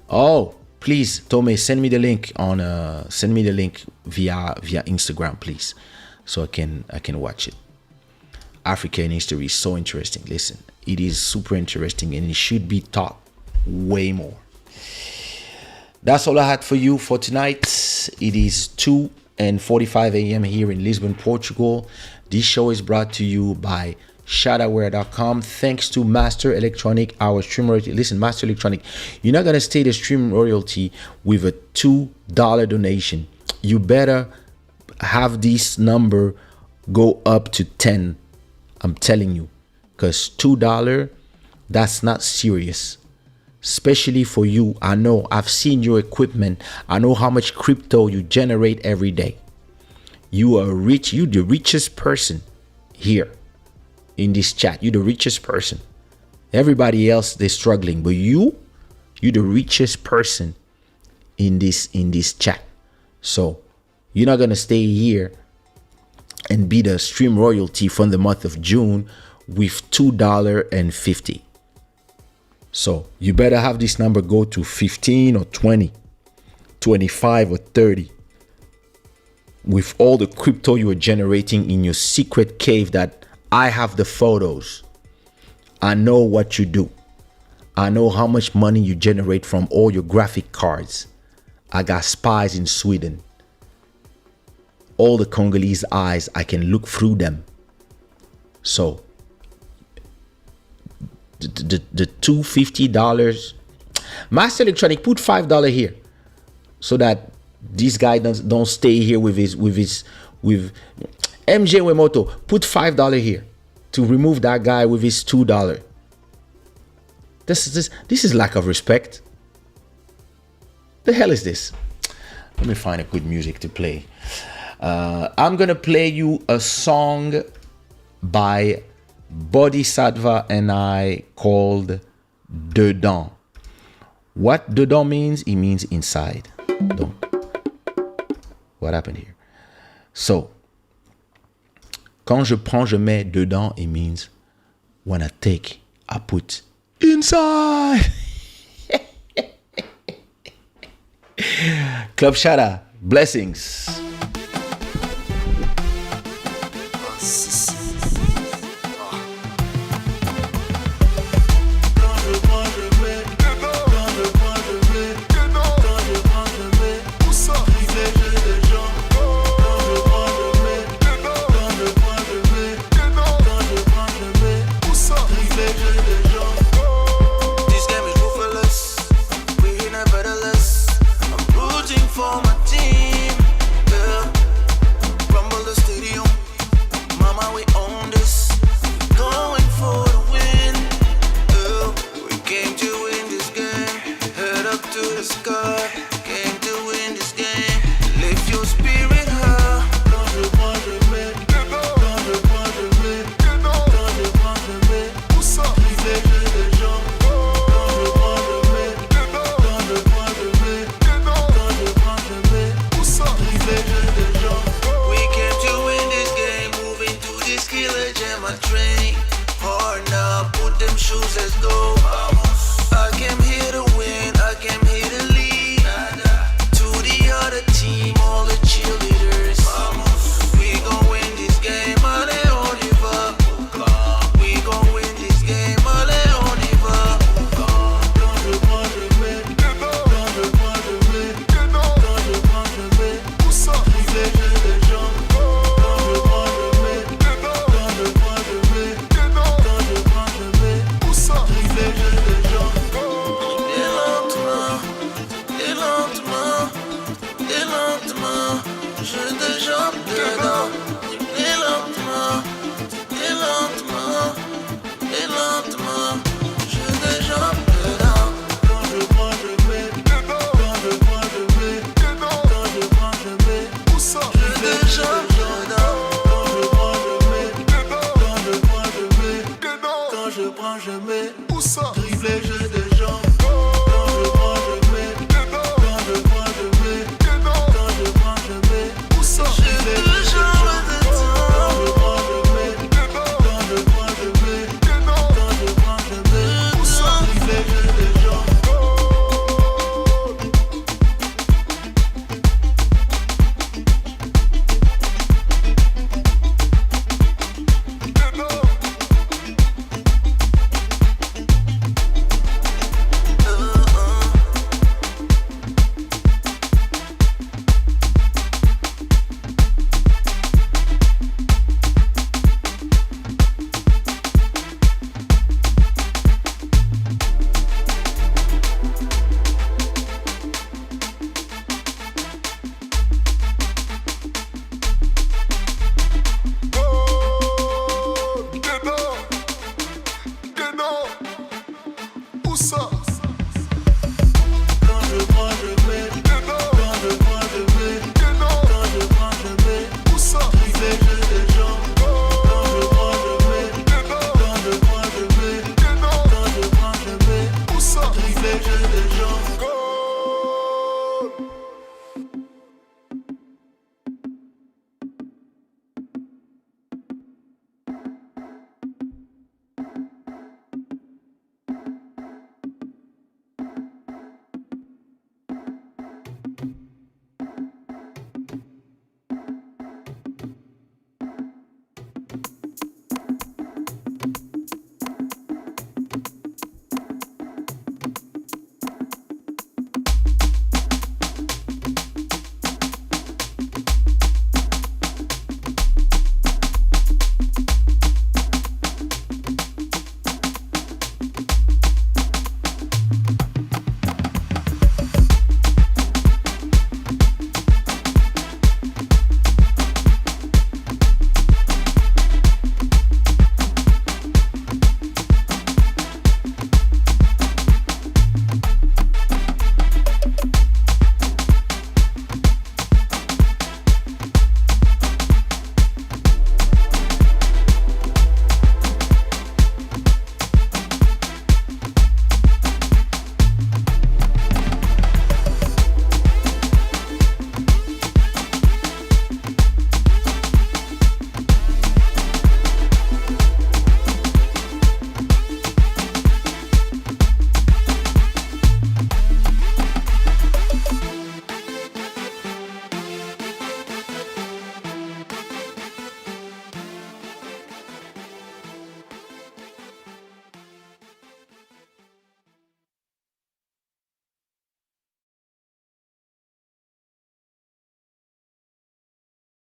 Speaker 1: Oh, please, Tome, send me the link via Instagram, please, so I can watch it. African history is so interesting. Listen, it is super interesting and it should be taught way more. That's all I had for you for tonight. It is 2:45 a.m. here in Lisbon, Portugal. This show is brought to you by ShadaWare.com. Thanks to Master Electronic, our stream royalty. Listen, Master Electronic, you're not gonna stay the stream royalty with a $2 donation. You better have this number go up to 10. I'm telling you, because $2, that's not serious, especially for you. I know, I've seen your equipment. I know how much crypto you generate every day. You are rich. You the richest person here in this chat. You the richest person. Everybody else, they're struggling, but you the richest person in this chat. So you're not gonna stay here and be the stream royalty from the month of June with $2.50. So you better have this number go to 15 or 20, 25 or 30. With all the crypto you are generating in your secret cave that I have the photos. I know what you do. I know how much money you generate from all your graphic cards. I got spies in Sweden. All the Congolese eyes, I can look through them. So the $250, Master Electronic, put $5 here so that this guy don't stay here with MJ Wemoto. Put $5 here to remove that guy with his $2. This is lack of respect. The hell is this? Let me find a good music to play. I'm gonna play you a song by Bodhisattva and I called Dedans. What dedans means? It means inside. Donc, what happened here? So, quand je prends, je mets dedans, it means when I take, I put inside. Club Shada, blessings.
Speaker 3: Je prends, je mets, où ça? Privilège de